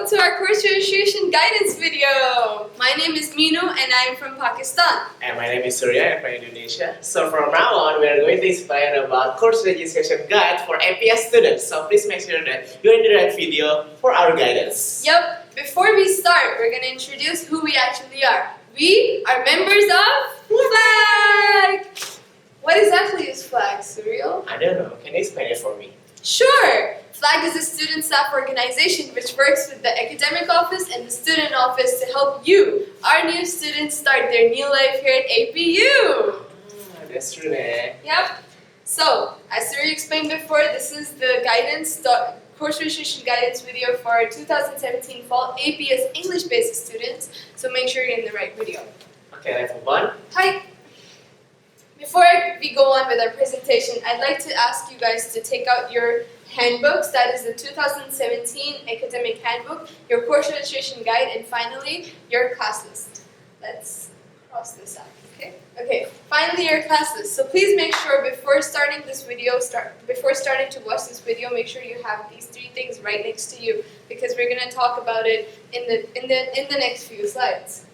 welcome to our course registration guidance video. My name is Minu and I am from Pakistan. And my name is Surya, I'm from Indonesia. So from now on, we are going to explain about course registration guide for APS students. So please make sure that you're in the right video for our guidance. Yep, before we start, we're going to introduce who we actually are. We are members of FLAG. What exactly is FLAG, Surya? I don't know, can you explain it for me? Sure! FLAG is a student staff organization which works with the academic office and the student office to help you, our new students, start their new life here at APU. That's true, eh? Yep. So, as Surya explained before, this is the course registration guidance video for our 2017 fall APS English-based students. So make sure you're in the right video. Okay, let's move on. Hi. Before we go on with our presentation, I'd like to ask you guys to take out your handbooks. That is the 2017 academic handbook, your course registration guide, and finally, your class list. Let's cross this out, okay? Okay, finally your class list. So please make sure before starting this video, before starting to watch this video, make sure you have these three things right next to you because we're gonna talk about it in the next few slides.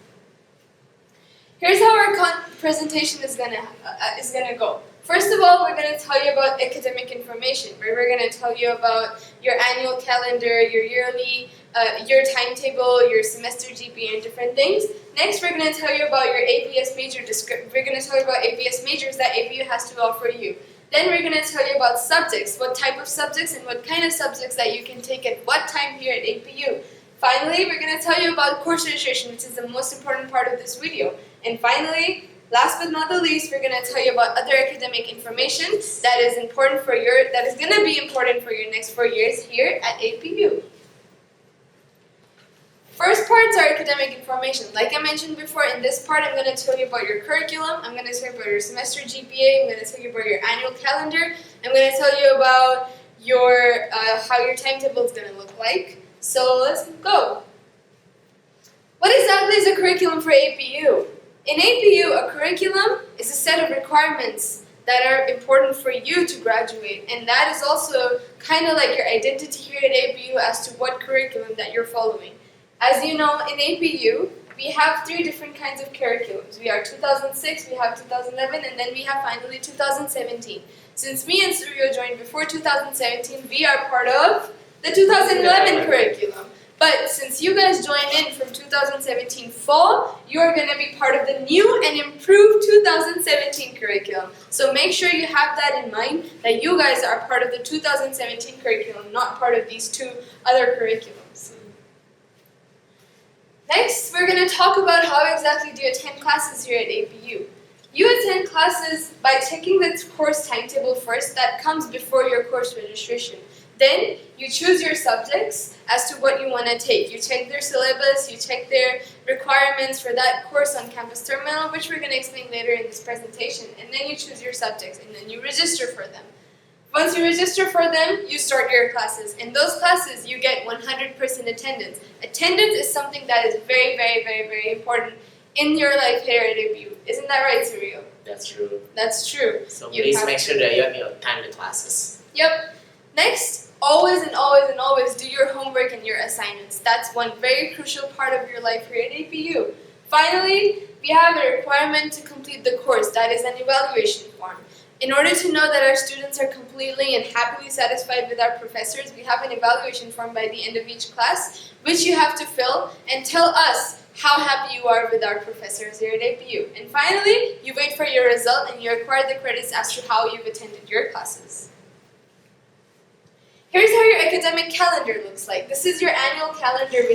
Here's how our presentation is gonna go. First of all, we're gonna tell you about academic information, where we're gonna tell you about your annual calendar, your yearly, your timetable, your semester GPA, and different things. Next, we're gonna tell you about your APS major We're gonna tell you about APS majors that APU has to offer you. Then we're gonna tell you about subjects, what type of subjects and what kind of subjects that you can take at what time here at APU. Finally, we're gonna tell you about course registration, which is the most important part of this video. And finally, last but not the least, we're going to tell you about other academic information that is going to be important for your next 4 years here at APU. First part's our academic information. Like I mentioned before, in this part, I'm going to tell you about your curriculum. I'm going to tell you about your semester GPA. I'm going to tell you about your annual calendar. I'm going to tell you about your how your timetable is going to look like. So let's go. What exactly is a curriculum for APU? In APU, a curriculum is a set of requirements that are important for you to graduate, and that is also kind of like your identity here at APU as to what curriculum that you're following. As you know, in APU, we have 3 different kinds of curriculums. We are 2006, we have 2011, and then we have finally 2017. Since me and Surya joined before 2017, we are part of the 2011 curriculum. But since you guys joined in from 2017 fall, you are going to be part of the new and improved 2017 curriculum. So make sure you have that in mind, that you guys are part of the 2017 curriculum, not part of these 2 other curriculums. Next, we're going to talk about how exactly do you attend classes here at APU. You attend classes by checking the course timetable first. That comes before your course registration. Then you choose your subjects as to what you want to take. You check their syllabus, you check their requirements for that course on Campus Terminal, which we're going to explain later in this presentation. And then you choose your subjects, and then you register for them. Once you register for them, you start your classes. In those classes, you get 100% attendance. Attendance is something that is very, very, very, very important in your life here at APU. Isn't that right, Surya? That's true. That's true. So please make sure that you have your time to classes. Yep. Next, always and always and always do your homework and your assignments. That's one very crucial part of your life here at APU. Finally, we have a requirement to complete the course. That is an evaluation form. In order to know that our students are completely and happily satisfied with our professors, we have an evaluation form by the end of each class, which you have to fill and tell us how happy you are with our professors here at APU. And finally, you wait for your result and you acquire the credits as to how you've attended your classes. Here's how your academic calendar looks like. This is your annual calendar in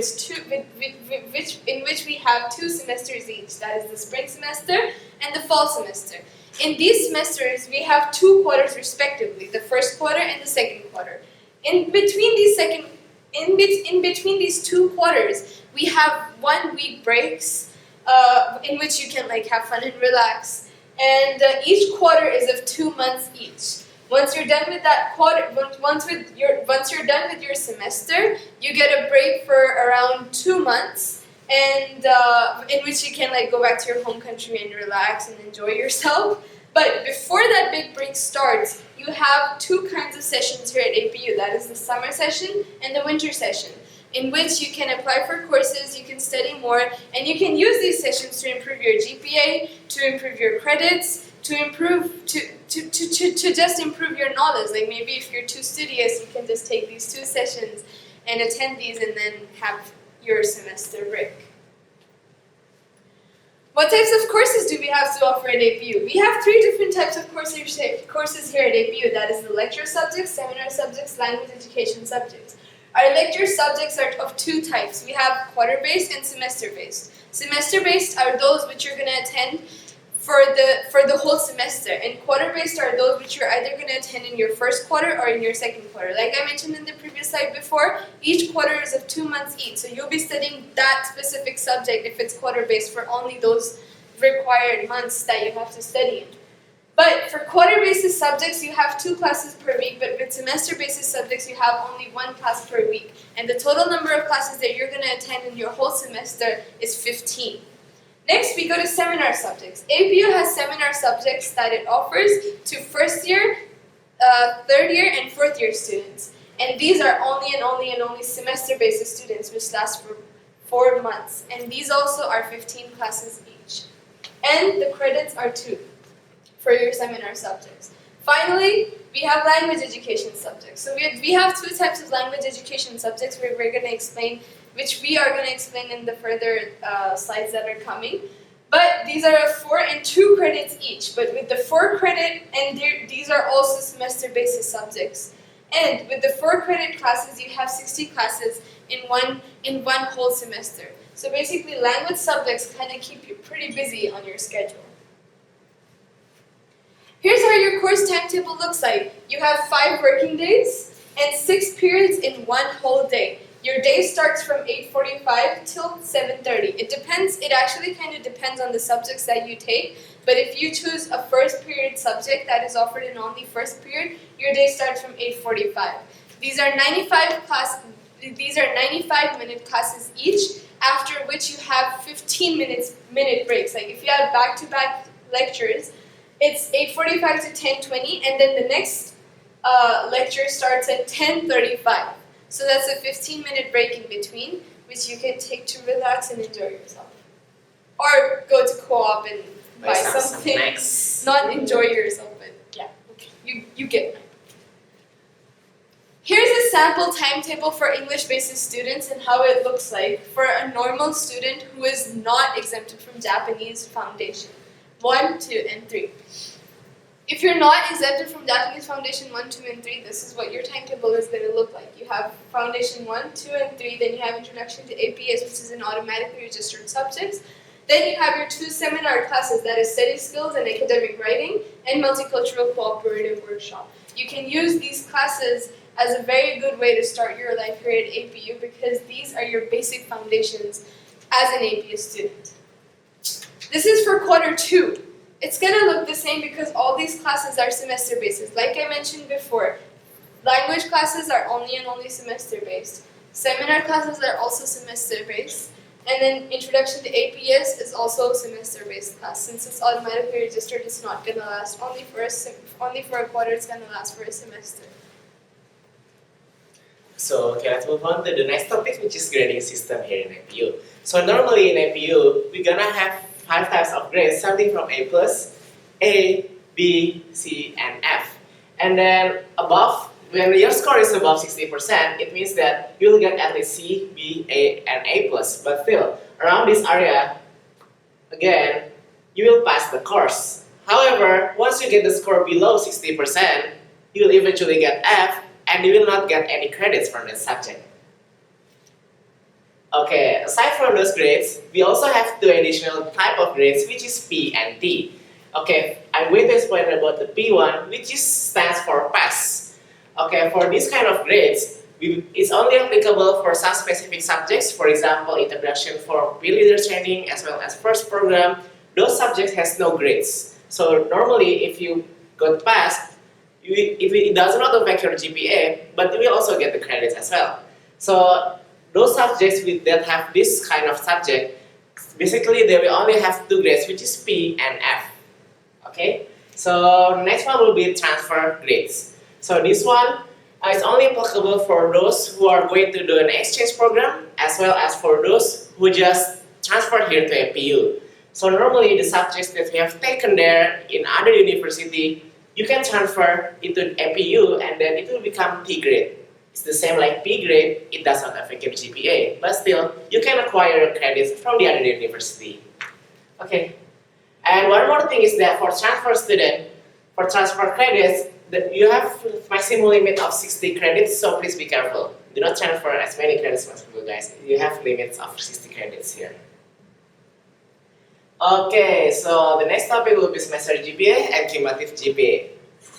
which we have 2 semesters each. That is the spring semester and the fall semester. In these semesters, we have 2 quarters respectively, the first quarter and the second quarter. In between these 2 quarters, we have 1 week breaks in which you can have fun and relax. And each quarter is of 2 months each. Once you're done with that quarter, once you're done with your semester, you get a break for around 2 months, and in which you can go back to your home country and relax and enjoy yourself. But before that big break starts, you have 2 kinds of sessions here at APU. That is the summer session and the winter session. in which you can apply for courses, you can study more, and you can use these sessions to improve your GPA, to improve your credits, to just improve your knowledge. Like maybe if you're too studious, you can just take these 2 sessions and attend these and then have your semester break. What types of courses do we have to offer at APU? We have 3 different types of courses here at APU. That is the lecture subjects, seminar subjects, language education subjects. Our lecture subjects are of 2 types. We have quarter-based and semester-based. Semester-based are those which you're going to attend for the whole semester, and quarter-based are those which you're either going to attend in your first quarter or in your second quarter. Like I mentioned in the previous slide before, each quarter is of 2 months each, so you'll be studying that specific subject if it's quarter-based for only those required months that you have to study in. But for quarter-basis subjects, you have 2 classes per week, but with semester-basis subjects, you have only 1 class per week. And the total number of classes that you're going to attend in your whole semester is 15. Next, we go to seminar subjects. APU has seminar subjects that it offers to first year, third year, and fourth year students. And these are only semester-basis students, which last for 4 months. And these also are 15 classes each. And the credits are 2 for your seminar subjects. Finally, we have language education subjects. So we have 2 types of language education subjects which we are going to explain in the further slides that are coming. But these are 4 and 2 credits each. But with the 4 credit, and these are also semester-basis subjects. And with the 4 credit classes, you have 60 classes in one whole semester. So basically, language subjects kind of keep you pretty busy on your schedule. Here's how your course timetable looks like. You have 5 working days and 6 periods in 1 whole day. Your day starts from 8:45 till 7:30. It actually kind of depends on the subjects that you take, but if you choose a first period subject that is offered in only first period, your day starts from 8:45. These are 95-minute classes each, after which you have 15-minute breaks. Like if you have back-to-back lectures, it's 8:45 to 10:20, and then the next lecture starts at 10:35. So that's a 15-minute break in between, which you can take to relax and enjoy yourself. Or go to co-op and buy something. Nice. Not enjoy yourself, but yeah, okay. You get it. Here's a sample timetable for English-basis students and how it looks like for a normal student who is not exempted from Japanese Foundation 1, 2, and 3. If you're not exempted from Japanese Foundation 1, 2, and 3, this is what your timetable is going to look like. You have Foundation 1, 2, and 3, then you have Introduction to APS, which is an automatically registered subject. Then you have your 2 seminar classes, that is Study Skills and Academic Writing, and Multicultural Cooperative Workshop. You can use these classes as a very good way to start your life here at APU because these are your basic foundations as an APS student. This is for quarter 2. It's going to look the same because all these classes are semester-based. Like I mentioned before, language classes are only semester-based. Seminar classes are also semester-based. And then Introduction to APS is also a semester-based class. Since it's automatically registered, it's not going to last only for a quarter, it's going to last for a semester. So okay, let's move on to the next topic, which is grading system here in APU. So normally in APU, we're gonna have 5 types of grades, starting from A+, A, B, C, and F. And then above, when your score is above 60%, it means that you'll get at least C, B, A, and A+. But still, around this area, again, you will pass the course. However, once you get the score below 60%, you will eventually get F, and you will not get any credits from that subject. Okay, aside from those grades, we also have 2 additional type of grades, which is P and T. Okay, I'm going to explain about the P1, which stands for pass. Okay, for this kind of grades, it's only applicable for some specific subjects. For example, introduction for P leader training as well as first program. Those subjects has no grades. So normally, if you got passed, it does not affect your GPA, but you will also get the credits as well. So those subjects that have this kind of subject, basically they will only have 2 grades, which is P and F. Okay, so next one will be transfer grades. So this one, It's only applicable for those who are going to do an exchange program, as well as for those who just transferred here to APU. So normally the subjects that we have taken there in other university, you can transfer into APU and then it will become P grade. It's the same like P grade, it does not affect your GPA, but still you can acquire credits from the other university. Okay, and one more thing is that for transfer student, for transfer credits, you have maximum limit of 60 credits, so please be careful. Do not transfer as many credits as possible, guys. You have limits of 60 credits here. Okay, so the next topic will be semester GPA and cumulative GPA.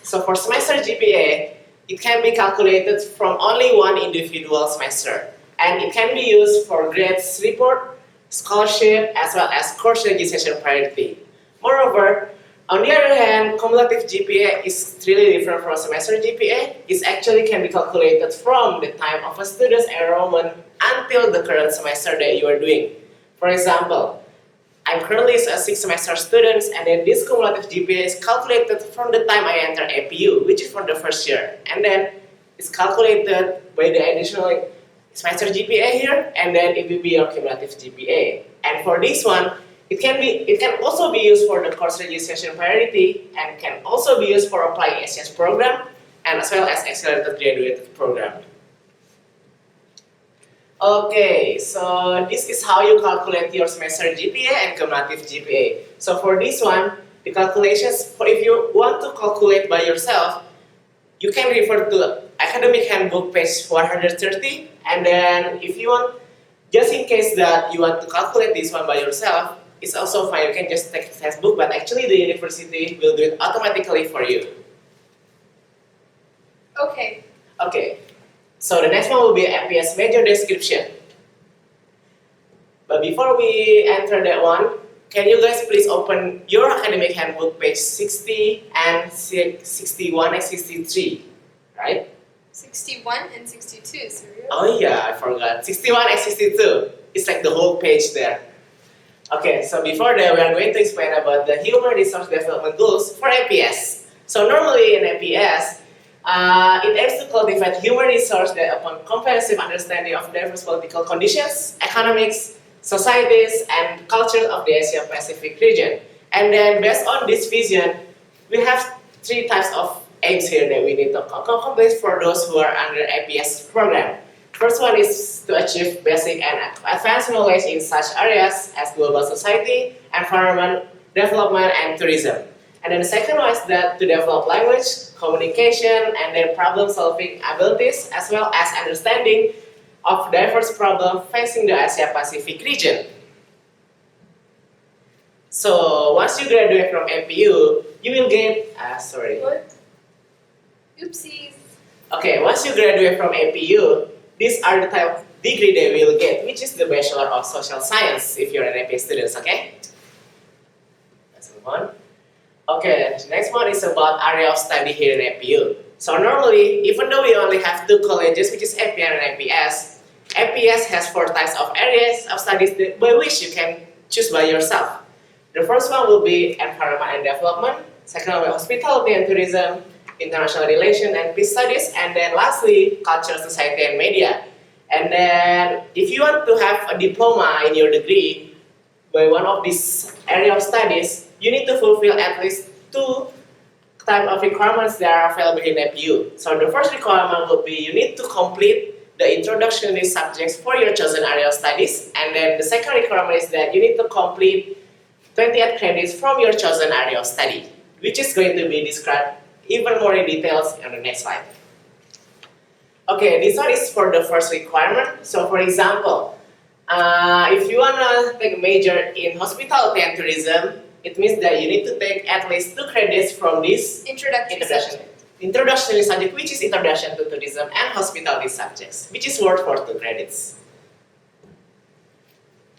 So for semester GPA, it can be calculated from only one individual semester, and it can be used for grades report, scholarship, as well as course registration priority. Moreover, on the other hand, cumulative GPA is really different from semester GPA. It actually can be calculated from the time of a student's enrollment until the current semester that you are doing. For example, I'm currently a 6th semester student, and then this cumulative GPA is calculated from the time I enter APU, which is for the first year. And then it's calculated by the additional semester GPA here, and then it will be your cumulative GPA. And for this one, it can also be used for the course registration priority and can also be used for applying exchange program and as well as accelerated graduate program. Okay, so this is how you calculate your semester GPA and cumulative GPA. So for this one, the calculations, if you want to calculate by yourself, you can refer to Academic Handbook page 130, and then if you want, just in case that you want to calculate this one by yourself, it's also fine. You can just take the textbook, but actually the university will do it automatically for you. Okay. Okay, so the next one will be APS major description. But before we enter that one, can you guys please open your Academic Handbook page 60 and 61 and 63, right? 61 and 62, serious? Oh yeah, I forgot. 61 and 62. It's like the whole page there. Okay, so before that, we are going to explain about the Human Resource Development Goals for APS. So normally in APS, it aims to cultivate human resource that upon comprehensive understanding of diverse political conditions, economics, societies, and cultures of the Asia-Pacific region. And then based on this vision, we have 3 types of aims here that we need to accomplish for those who are under APS program. First one is to achieve basic and advanced knowledge in such areas as global society, environment, development, and tourism. And then the second one is that to develop language, communication, and then problem-solving abilities, as well as understanding of diverse problems facing the Asia-Pacific region. So once you graduate from APU, you will get, What? Oopsies. Okay, once you graduate from APU, these are the type of degree that we will get, which is the Bachelor of Social Science if you're an APS student, okay? Let's move on. Okay, the next one is about area of study here in APU. So normally, even though we only have 2 colleges, which is APN and APS, APS has 4 types of areas of studies by which you can choose by yourself. The first one will be environment and development, second one will be hospitality and tourism, international relations and peace studies, and then lastly, culture, society, and media. And then, if you want to have a diploma in your degree by one of these area of studies, you need to fulfill at least 2 type of requirements that are available in APU. So the first requirement would be you need to complete the introductory subjects for your chosen area of studies, and then the second requirement is that you need to complete 28 credits from your chosen area of study, which is going to be described even more in details on the next slide. Okay, this one is for the first requirement. So for example, if you want to take a major in hospitality and tourism, it means that you need to take at least 2 credits from this introductory subject, which is introduction to tourism and hospitality subjects, which is worth for 2 credits.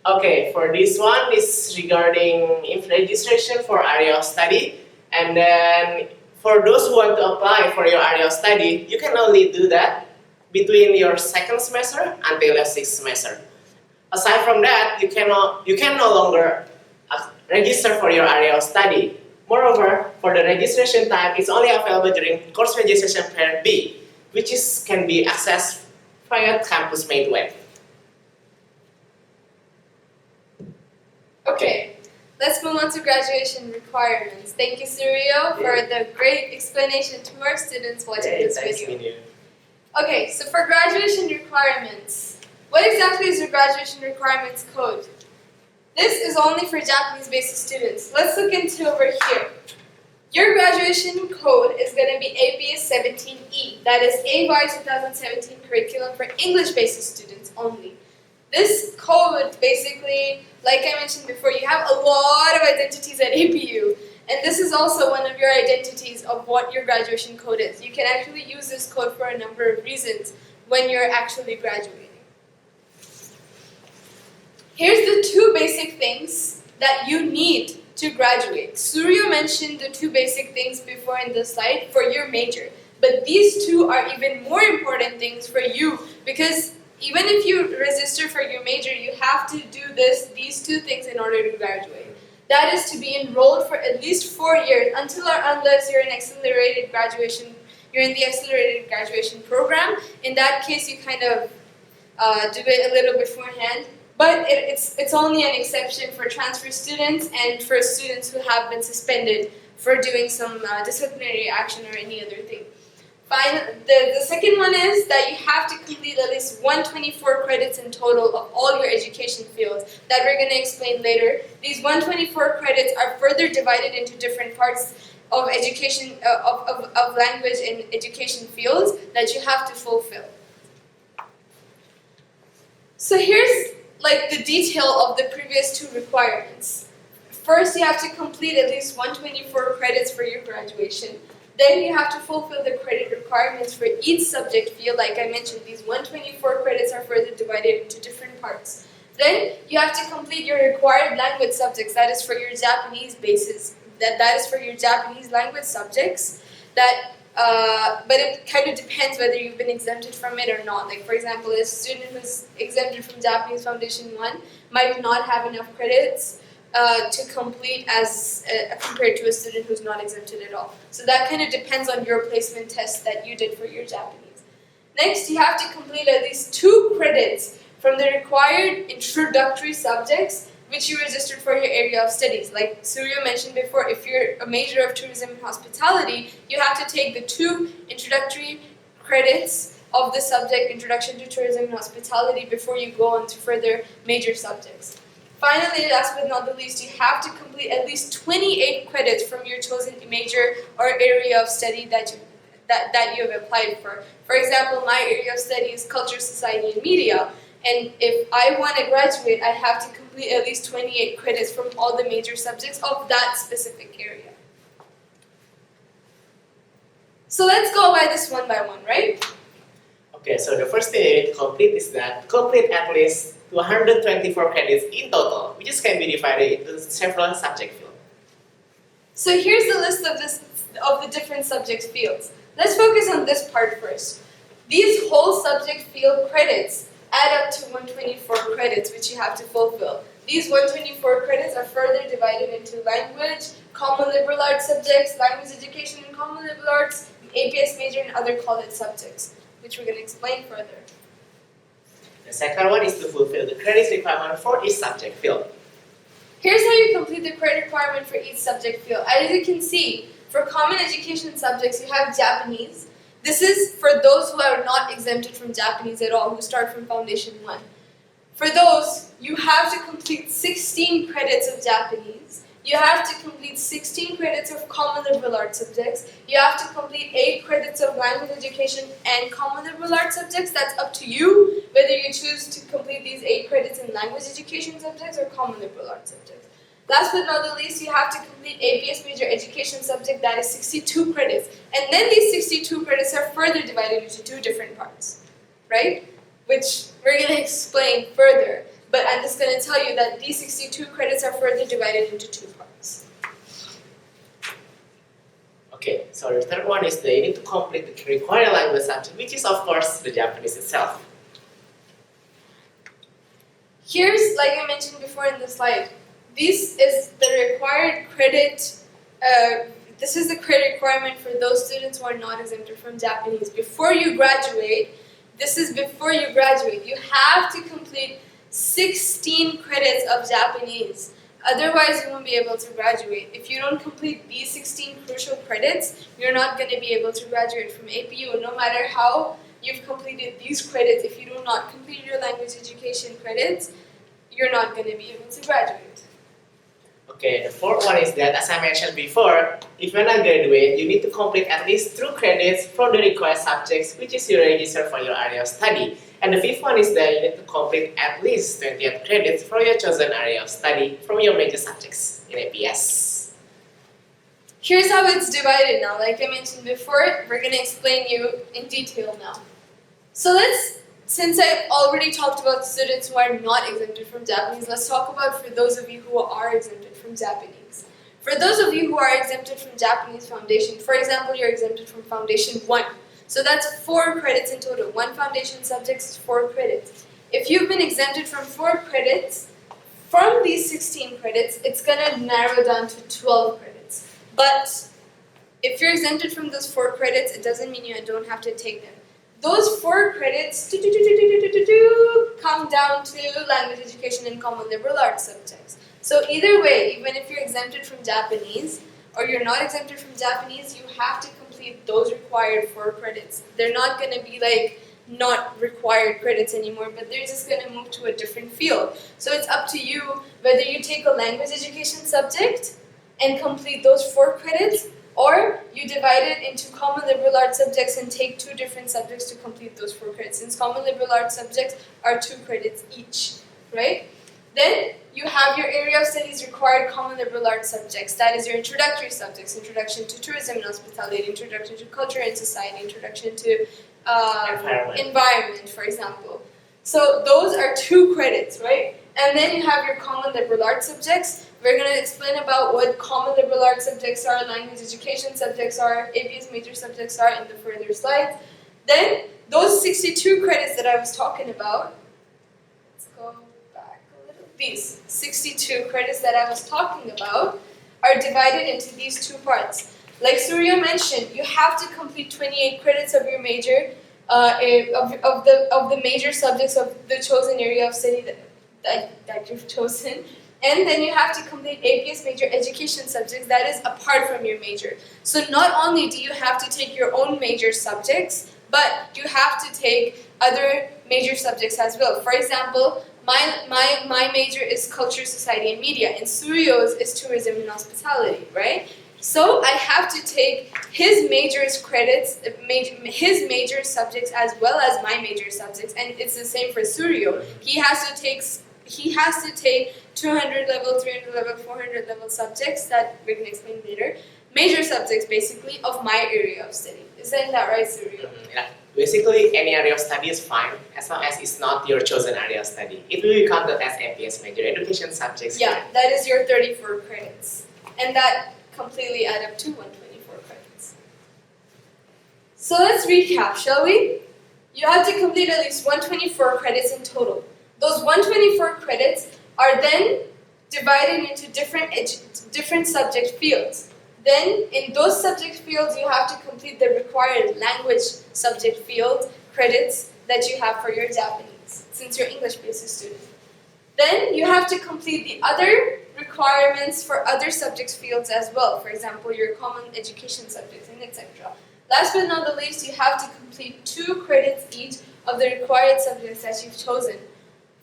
Okay, for this one is regarding registration for area of study, and then for those who want to apply for your area of study, you can only do that between your 2nd semester until your 6th semester. Aside from that, you can no longer register for your area of study. Moreover, for the registration time, it's only available during course registration period B. which can be accessed via campus main web. Okay, let's move on to graduation requirements. Thank you, Suryo, for the great explanation to our students watching this Thanks, video. Minyu. Okay, so for graduation requirements, what exactly is your graduation requirements code? This is only for Japanese-based students. Let's look into over here. Your graduation code is going to be ABS 17E. That is ABAR 2017 curriculum for English-based students only. This code basically, like I mentioned before, you have a lot of identities at APU. And this is also one of your identities of what your graduation code is. You can actually use this code for a number of reasons when you're actually graduating. Here's the two basic things that you need to graduate. Suryo mentioned the two basic things before in the slide for your major. But these two are even more important things for you because even if you register for your major, you have to do these two things in order to graduate. That is to be enrolled for at least 4 years until or unless you're in you're in the accelerated graduation program. In that case, you kind of do it a little beforehand. But it's only an exception for transfer students and for students who have been suspended for doing some disciplinary action or any other thing. The second one is that you have to complete at least 124 credits in total of all your education fields that we're going to explain later. These 124 credits are further divided into different parts of education, of language and education fields that you have to fulfill. So here's like the detail of the previous two requirements. First, you have to complete at least 124 credits for your graduation. Then you have to fulfill the credit requirements for each subject field. Like I mentioned, these 124 credits are further divided into different parts. Then you have to complete your required language subjects. That is for your Japanese basis. That is for your Japanese language subjects. But it kind of depends whether you've been exempted from it or not. Like for example, a student who's exempted from Japanese Foundation 1 might not have enough credits to complete as compared to a student who's not exempted at all. So that kind of depends on your placement test that you did for your Japanese. Next, you have to complete at least 2 credits from the required introductory subjects which you registered for your area of studies. Like Suryo mentioned before, if you're a major of tourism and hospitality, you have to take the 2 introductory credits of the subject Introduction to Tourism and Hospitality before you go on to further major subjects. Finally, last but not the least, you have to complete at least 28 credits from your chosen major or area of study that you have applied for. For example, my area of study is Culture, Society, and Media. And if I want to graduate, I have to complete at least 28 credits from all the major subjects of that specific area. So let's go by this one by one, right? Okay, so the first thing you need to complete is that complete at least 124 credits in total, which can be divided into several subject fields. So here's the list of the different subject fields. Let's focus on this part first. These whole subject field credits add up to 124 credits, which you have to fulfill. These 124 credits are further divided into language, common liberal arts subjects, language education and common liberal arts, APS major, and other college subjects, which we're going to explain further. The second one is to fulfill the credits requirement for each subject field. Here's how you complete the credit requirement for each subject field. As you can see, for common education subjects, you have Japanese. This is for those who are not exempted from Japanese at all, who start from Foundation 1. For those, you have to complete 16 credits of Japanese. You have to complete 16 credits of common liberal arts subjects. You have to complete 8 credits of language education and common liberal arts subjects. That's up to you, whether you choose to complete these 8 credits in language education subjects or common liberal arts subjects. Last but not the least, you have to complete APS major education subject, that is 62 credits. And then these 62 credits are further divided into 2 different parts, right? Which we're going to explain further. But I'm just going to tell you that these 62 credits are further divided into 2 parts. Okay, so the third one is that you need to complete the required language subject, which is of course the Japanese itself. Here's, like I mentioned before in the slide, this is the required credit this is the credit requirement for those students who are not exempted from Japanese. Before you graduate, you have to complete 16 credits of Japanese. Otherwise, you won't be able to graduate. If you don't complete these 16 crucial credits, you're not going to be able to graduate from APU. No matter how you've completed these credits, if you do not complete your language education credits, you're not going to be able to graduate. Okay, the fourth one is that, as I mentioned before, if you're not graduate, you need to complete at least 2 credits from the required subjects, which is you register for your area of study. And the fifth one is that you need to complete at least 20 credits for your chosen area of study from your major subjects in APS. Here's how it's divided now. Like I mentioned before, we're going to explain you in detail now. So since I've already talked about students who are not exempted from Japanese, let's talk about for those of you who are exempted from Japanese. For those of you who are exempted from Japanese Foundation, for example, you're exempted from Foundation 1. So that's 4 credits in total. 1 foundation subject is 4 credits. If you've been exempted from 4 credits, from these 16 credits, it's going to narrow down to 12 credits. But if you're exempted from those 4 credits, it doesn't mean you don't have to take them. Those 4 credits come down to language education and common liberal arts subjects. So either way, even if you're exempted from Japanese or you're not exempted from Japanese, you have to complete those required 4 credits. They're not going to be like not required credits anymore, but they're just going to move to a different field. So it's up to you whether you take a language education subject and complete those 4 credits, or you divide it into common liberal arts subjects and take 2 different subjects to complete those 4 credits, since common liberal arts subjects are 2 credits each, right? Then you have your area of studies required common liberal arts subjects. That is your introductory subjects: introduction to tourism and hospitality, introduction to culture and society, introduction to environment, for example. So those are 2 credits, right? And then you have your common liberal arts subjects. We're going to explain about what common liberal arts subjects are, language education subjects are, APS major subjects are in the further slides. Then those 62 credits that I was talking about, let's go back a little. These 62 credits that I was talking about are divided into these 2 parts. Like Surya mentioned, you have to complete 28 credits of your major, of the major subjects of the chosen area of study that you've chosen. And then you have to complete APS major education subjects that is apart from your major. So not only do you have to take your own major subjects, but you have to take other major subjects as well. For example, my major is culture, society, and media, and Suryo's is tourism and hospitality, right? So I have to take his major's credits, his major subjects as well as my major subjects, and it's the same for Suryo. He has to take 200 level, 300 level, 400 level subjects that we can explain later. Major subjects, basically, of my area of study. Isn't that right, Suryo? Yeah. Basically, any area of study is fine as long as it's not your chosen area of study. It will be counted as APS major education subjects. Yeah, that is your 34 credits. And that completely add up to 124 credits. So let's recap, shall we? You have to complete at least 124 credits in total. Those 124 credits are then divided into different subject fields. Then, in those subject fields, you have to complete the required language subject field credits that you have for your Japanese, since you're English-based student. Then, you have to complete the other requirements for other subject fields as well. For example, your common education subjects, and etc. Last but not the least, you have to complete 2 credits each of the required subjects that you've chosen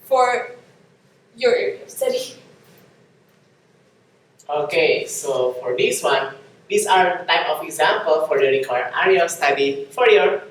for your area of study. Okay, so for this one, these are type of example for the required area of study for your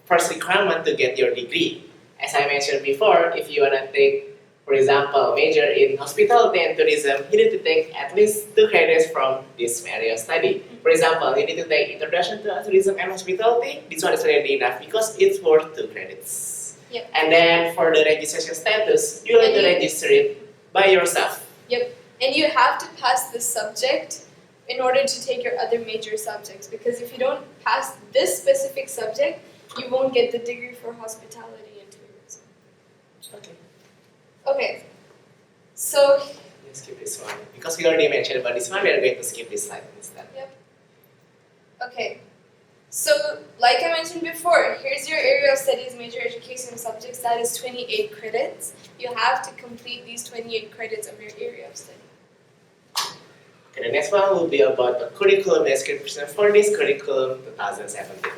first requirement to get your degree. As I mentioned before, if you want to take, for example, major in hospitality and tourism, you need to take at least 2 credits from this area of study. For example, you need to take introduction to tourism and hospitality. This one is already enough because it's worth 2 credits. Yep. And then for the registration status, you need to register it by yourself. Yep. And you have to pass this subject in order to take your other major subjects, because if you don't pass this specific subject, you won't get the degree for hospitality and tourism. Okay. Okay. So Let's skip this one. Because we already mentioned about this one, we are going to skip this slide instead. Yep. Okay. So, like I mentioned before, here's your area of studies major education subjects. That is 28 credits. You have to complete these 28 credits of your area of study. Okay, the next one will be about the curriculum description for this curriculum 2017.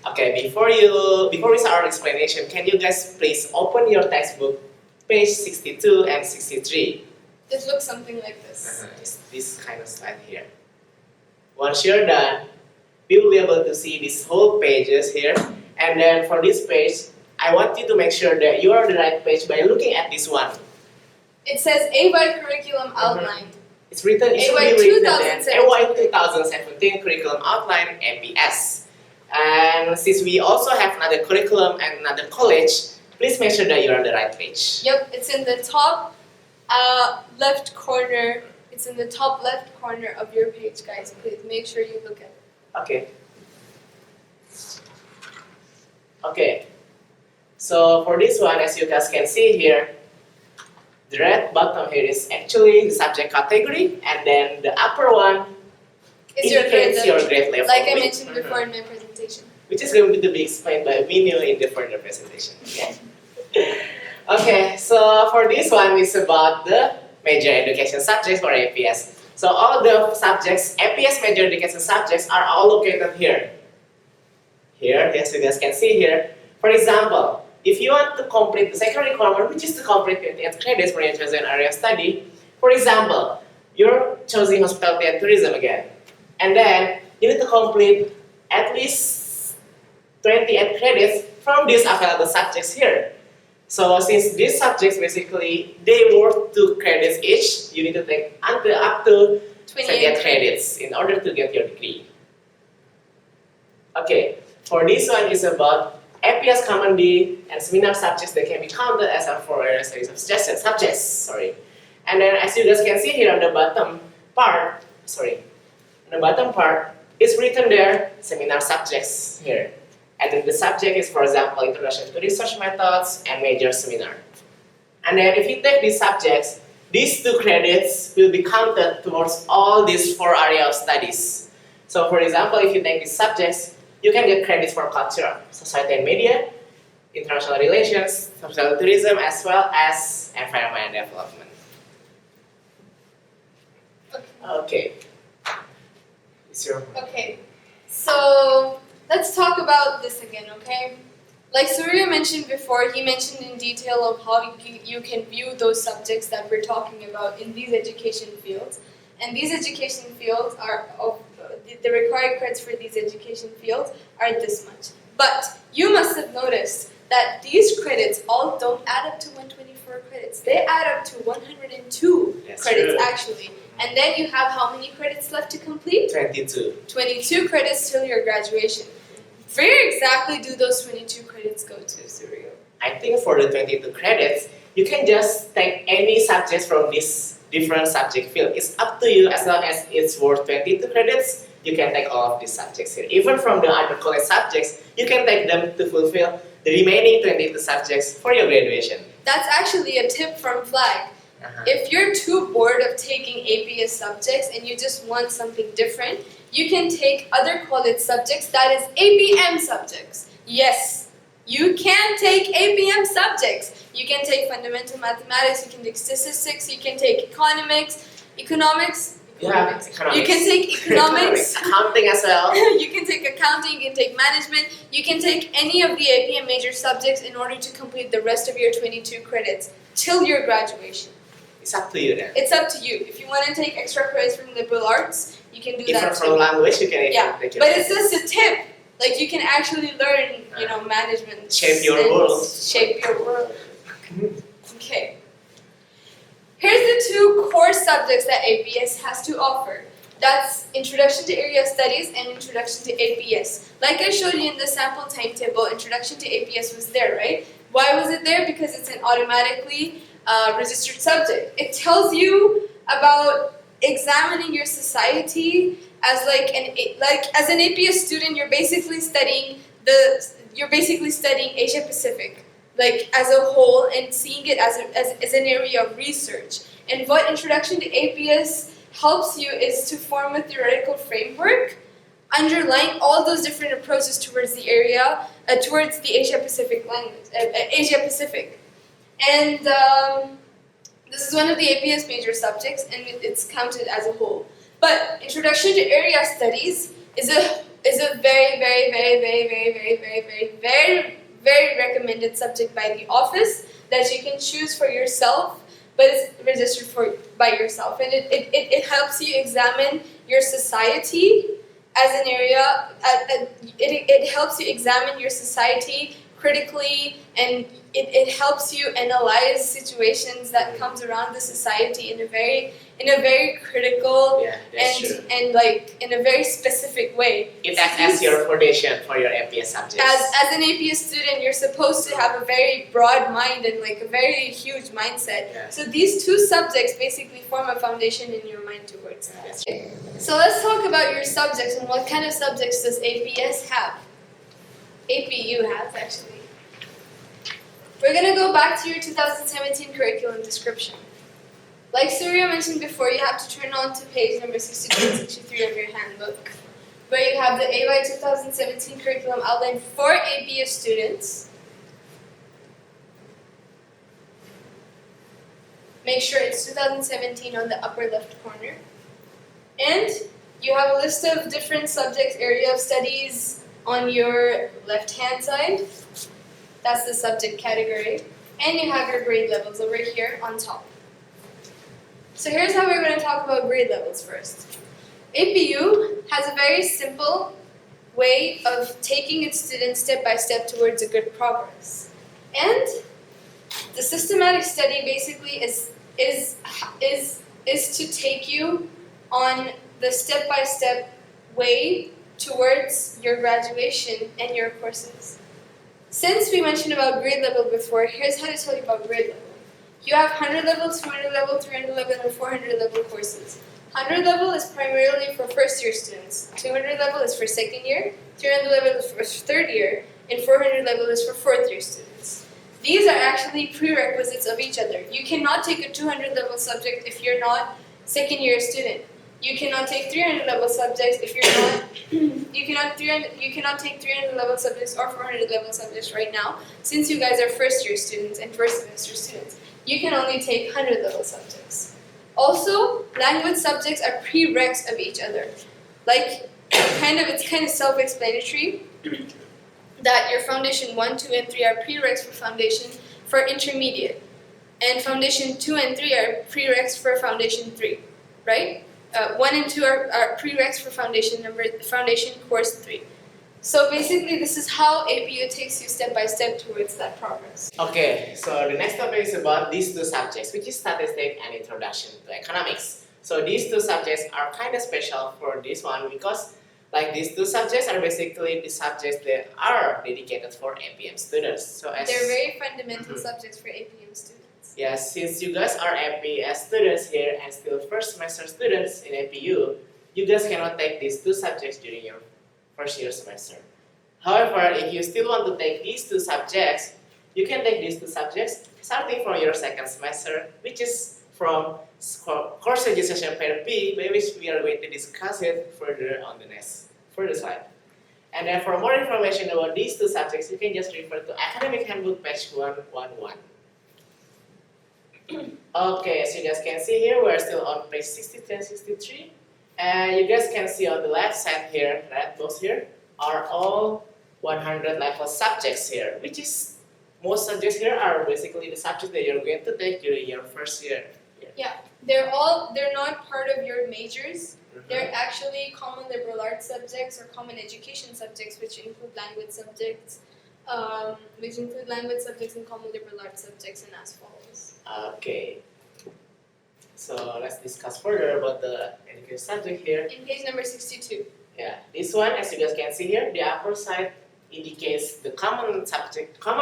Okay, before we start our explanation, can you guys please open your textbook, page 62 and 63. It looks something like this. It's this kind of slide here. Once you're done, we will be able to see these whole pages here. And then for this page, I want you to make sure that you are on the right page by looking at this one. It says AY curriculum outline. It's written, it should AY be written there, 2017. AY 2017 curriculum outline APS. And since we also have another curriculum and another college, please make sure that you're on the right page. Yep, it's in the top left corner. It's in the top left corner of your page, guys. Please make sure you look at it. Okay. Okay. So for this one, as you guys can see here, the red bottom here is actually the subject category, and then the upper one Is your grade indicates level, your grade level. like I mentioned before in my presentation. Which is going to be explained by Vinyo in the further presentation. Okay. Okay, so for this one, it's about the major education subjects for APS. So all the subjects, APS major education subjects are all located here. Here, as you guys can see here. For example, if you want to complete the second requirement, which is to complete 28 credits for your chosen area of study, for example, you're choosing hospitality and tourism again. And then you need to complete at least 28 credits from these available subjects here. So since these subjects basically, they worth 2 credits each, you need to take up to 28 credits in order to get your degree. Okay, for this one is about APS Common D and seminar subjects that can be counted as our 4 area studies of suggested subjects. Sorry. And then as you guys can see here on the bottom part, it's written there, seminar subjects here. And then the subject is, for example, Introduction to Research Methods and Major Seminar. And then if you take these subjects, these 2 credits will be counted towards all these 4 areas of studies. So for example, if you take these subjects, you can get credits for culture, society and media, international relations, social tourism, as well as environment and development. Okay. Okay, so let's talk about this again, okay? Like Surya mentioned before, he mentioned in detail of how you can view those subjects that we're talking about in these education fields. And these education fields are, the required credits for these education fields are this much. But you must have noticed that these credits all don't add up to 124 credits. They add up to 102 That's credits true. actually. And then you have how many credits left to complete? 22. 22 credits till your graduation. Where exactly do those 22 credits go to, Surya? I think for the 22 credits, you can just take any subjects from this different subject field. It's up to you, as long as it's worth 22 credits, you can take all of these subjects here. Even from the other college subjects, you can take them to fulfill the remaining 22 subjects for your graduation. That's actually a tip from Flag. If you're too bored of taking APS subjects and you just want something different, you can take other college subjects, that is APM subjects. Yes, you can take APM subjects. You can take fundamental mathematics, you can take statistics, you can take economics. Yeah, economics. You can take economics. Accounting as well. You can take accounting, you can take management, you can take any of the APM major subjects in order to complete the rest of your 22 credits till your graduation. It's up to you then. It's up to you. If you want to take extra credits from liberal arts, you can do Even that from too. language, you can Yeah, take it. but it's just a tip. Like you can actually learn, management. Shape your and world. Shape your world. Okay. Here's the 2 core subjects that APS has to offer. That's Introduction to Area Studies and Introduction to APS. Like I showed you in the sample timetable, Introduction to APS was there, right? Why was it there? Because it's an automatically registered subject. It tells you about examining your society as as an APS student. You're basically studying Asia Pacific, like as a whole, and seeing it as an area of research. And what Introduction to APS helps you is to form a theoretical framework underlying all those different approaches towards the area, towards the Asia Pacific language, Asia Pacific. And this is one of the APS major subjects, and it's counted as a whole. But Introduction to Area Studies is a very, very, very, very, very, very, very, very, very, very recommended subject by the office that you can choose for yourself, but it's registered by yourself, and it helps you examine your society as an area. It helps you examine your society critically, and it helps you analyze situations that comes around the society in a very critical and like in a very specific way. It acts as your foundation for your APS subjects. As an APS student, you're supposed to have a very broad mind and like a very huge mindset. Yeah. So these two subjects basically form a foundation in your mind towards that. So let's talk about your subjects and what kind of subjects does APS have? APU has actually. We're going to go back to your 2017 curriculum description. Like Surya mentioned before, you have to turn on to page number 62 and 63 of your handbook, where you have the AY 2017 curriculum outline for APS students. Make sure it's 2017 on the upper left corner. And you have a list of different subjects, area of studies on your left-hand side. That's the subject category. And you have your grade levels over here on top. So here's how we're going to talk about grade levels first. APU has a very simple way of taking its students step by step towards a good progress. And the systematic study basically is to take you on the step-by-step way towards your graduation and your courses. Since we mentioned about grade level before, here's how to tell you about grade level. You have 100 level, 200 level, 300 level, and 400 level courses. 100 level is primarily for first year students, 200 level is for second year, 300 level is for third year, and 400 level is for fourth year students. These are actually prerequisites of each other. You cannot take a 200 level subject if you're not second year student. You cannot take 300 level subjects if you're not. You cannot take 300 level subjects or 400 level subjects right now, since you guys are first year students and first semester students. You can only take 100 level subjects. Also, language subjects are prereqs of each other. Like, it's kind of self-explanatory that your foundation 1, 2, and 3 are prereqs for foundation for intermediate, and foundation 2 and 3 are prereqs for foundation 3, right? 1 and 2 are prereqs for foundation course 3. So basically, this is how APU takes you step by step towards that progress. Okay, so the next topic is about these two subjects, which is statistics and introduction to economics. So these two subjects are kind of special for this one because like these two subjects are basically the subjects that are dedicated for APM students. So They're very fundamental subjects for APM students. Yes, since you guys are APS students here and still first semester students in APU, you guys cannot take these two subjects during your first year semester. However, if you still want to take these two subjects, you can take these two subjects starting from your second semester, which is from course registration pair P, by which we are going to discuss it further on the next further slide. And then for more information about these two subjects, you can just refer to Academic Handbook page 111. Okay, as you guys can see here, we're still on page 63 and 63. And you guys can see on the left side here, red box here, are all 100 level subjects here, which is, most subjects here are basically the subjects that you're going to take during your first year. Yeah, they're not part of your majors. They're actually common liberal arts subjects or common education subjects, which include language subjects, and common liberal arts subjects, and as follows. Okay. So let's discuss further about the education subject here. In page number 62. Yeah, this one, as you guys can see here, the upper side indicates the common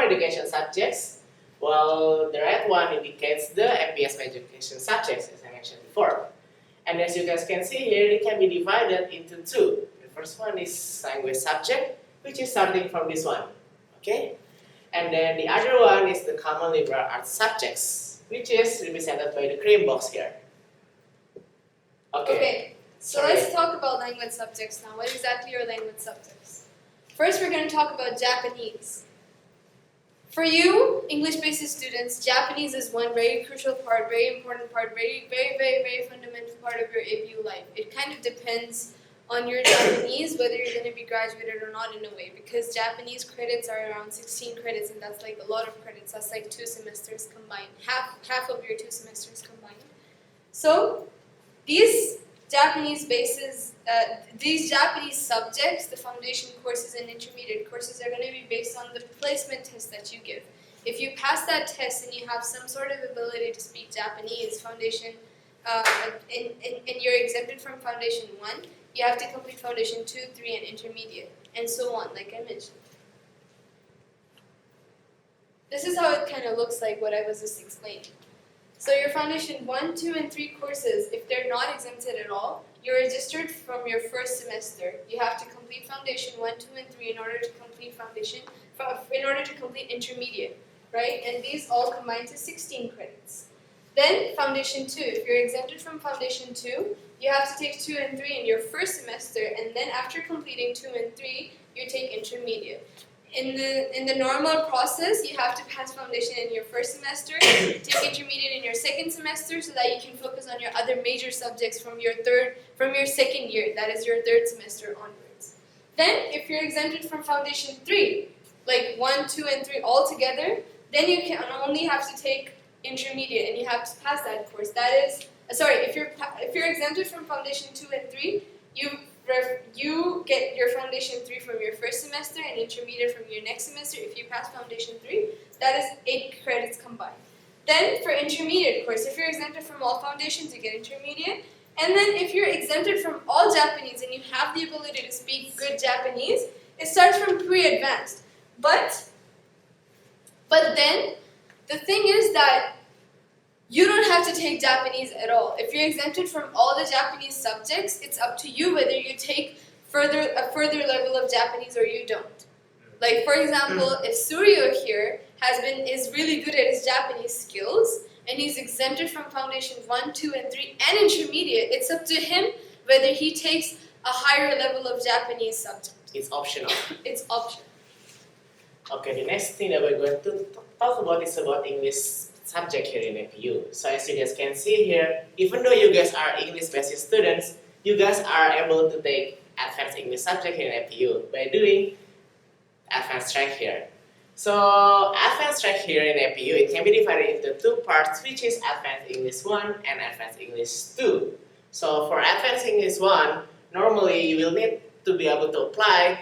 education subjects, while the right one indicates the APS education subjects, as I mentioned before. And as you guys can see here, it can be divided into two. The first one is language subject, which is starting from this one, okay? And then the other one is the common liberal arts subjects, which is represented by the green box here. Okay. So let's talk about language subjects now. What exactly are language subjects? First, we're going to talk about Japanese. For you, English-based students, Japanese is one very crucial part, very important part, very fundamental part of your APU life. It kind of depends on your Japanese, whether you're going to be graduated or not in a way, because Japanese credits are around 16 credits, and that's like a lot of credits. That's like 2 semesters combined, half of your 2 semesters combined. So these Japanese subjects, the foundation courses and intermediate courses, are going to be based on the placement test that you give. If you pass that test and you have some sort of ability to speak Japanese, foundation, and you're exempted from foundation 1, you have to complete foundation 2, 3, and intermediate, and so on, like I mentioned. This is how it kind of looks like, what I was just explaining. So your foundation 1, 2, and 3 courses, if they're not exempted at all, you're registered from your first semester. You have to complete foundation 1, 2, and 3 in order to complete intermediate, right? And these all combine to 16 credits. Then foundation 2, if you're exempted from foundation 2, you have to take 2 and 3 in your first semester, and then after completing 2 and 3, you take intermediate. In the normal process, you have to pass foundation in your first semester, take intermediate in your second semester, so that you can focus on your other major subjects from your second year, that is your third semester onwards. Then, if you're exempted from foundation 3, like 1, 2, and 3 all together, then you can only have to take intermediate, and you have to pass that course. That is, if you're exempted from foundation 2 and 3, you get your foundation 3 from your first semester and intermediate from your next semester. If you pass foundation 3, that is 8 credits combined. Then for intermediate course, if you're exempted from all foundations, you get intermediate. And then if you're exempted from all Japanese and you have the ability to speak good Japanese, it starts from pre-advanced. But then the thing is that you don't have to take Japanese at all. If you're exempted from all the Japanese subjects, it's up to you whether you take a further level of Japanese or you don't. Like, for example, if Suryo here is really good at his Japanese skills, and he's exempted from foundation 1, 2, and 3, and intermediate, it's up to him whether he takes a higher level of Japanese subject. It's optional. It's optional. Okay, the next thing that we're going to talk about is about English subject here in APU. So as you guys can see here, even though you guys are English-based students, you guys are able to take advanced English subject here in APU by doing advanced track here. So advanced track here in APU, it can be divided into 2 parts, which is advanced English 1 and advanced English 2. So for advanced English 1, normally you will need to be able to apply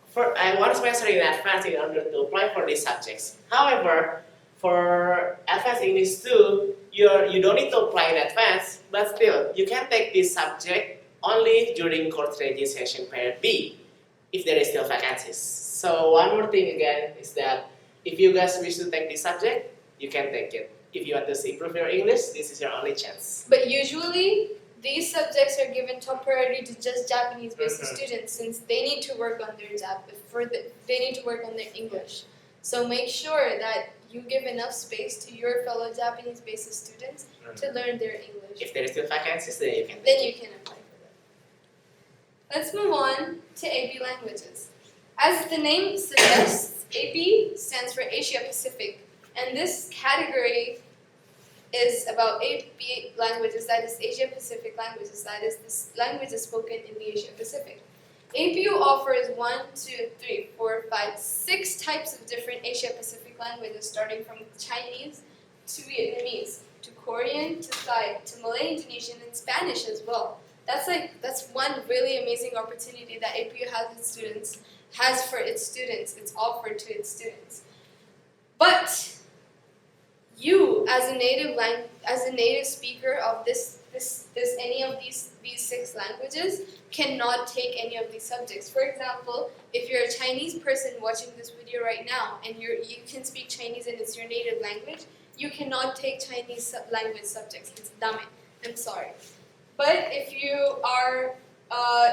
for 1 semester in advance in order to apply for these subjects. However, for advanced English 2, you don't need to apply in advance, but still, you can take this subject only during course registration period B, if there is still vacancies. So one more thing again is that if you guys wish to take this subject, you can take it. If you want to improve your English, this is your only chance. But usually, these subjects are given top priority to just Japanese-based students, since they need to work on they need to work on their English. So make sure that you give enough space to your fellow Japanese-based students to learn their English. If there is still vacancies, then you can take Then you can apply for that. Let's move on to AP languages. As the name suggests, AP stands for Asia Pacific, and this category is about AP languages, that is Asia Pacific languages, that is this language is spoken in the Asia Pacific. APU offers 1, 2, 3, 4, 5, 6 types of different Asia Pacific languages, starting from Chinese to Vietnamese, to Korean, to Thai, to Malay, Indonesian, and Spanish as well. That's one really amazing opportunity that APU has for its students. It's offered to its students. But you, as a native speaker of any of these 6 languages, cannot take any of these subjects. For example, if you're a Chinese person watching this video right now and you can speak Chinese and it's your native language, you cannot take Chinese language subjects. It's dame. I'm sorry. But if you are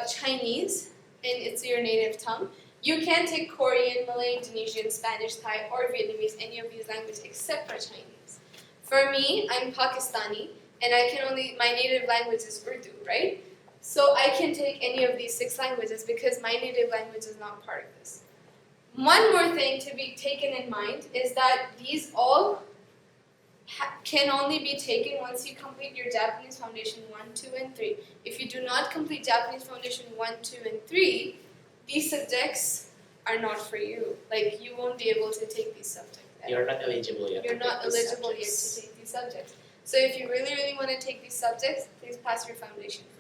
Chinese and it's your native tongue, you can take Korean, Malay, Indonesian, Spanish, Thai, or Vietnamese, any of these languages except for Chinese. For me, I'm Pakistani, and my native language is Urdu, right? So I can take any of these 6 languages because my native language is not part of this. One more thing to be taken in mind is that these all can only be taken once you complete your Japanese Foundation 1, 2, and 3. If you do not complete Japanese Foundation 1, 2, and 3, these subjects are not for you. Like, you won't be able to take these subjects. You're not eligible yet. You're not eligible yet to take these subjects. So if you really, really want to take these subjects, please pass your foundation first.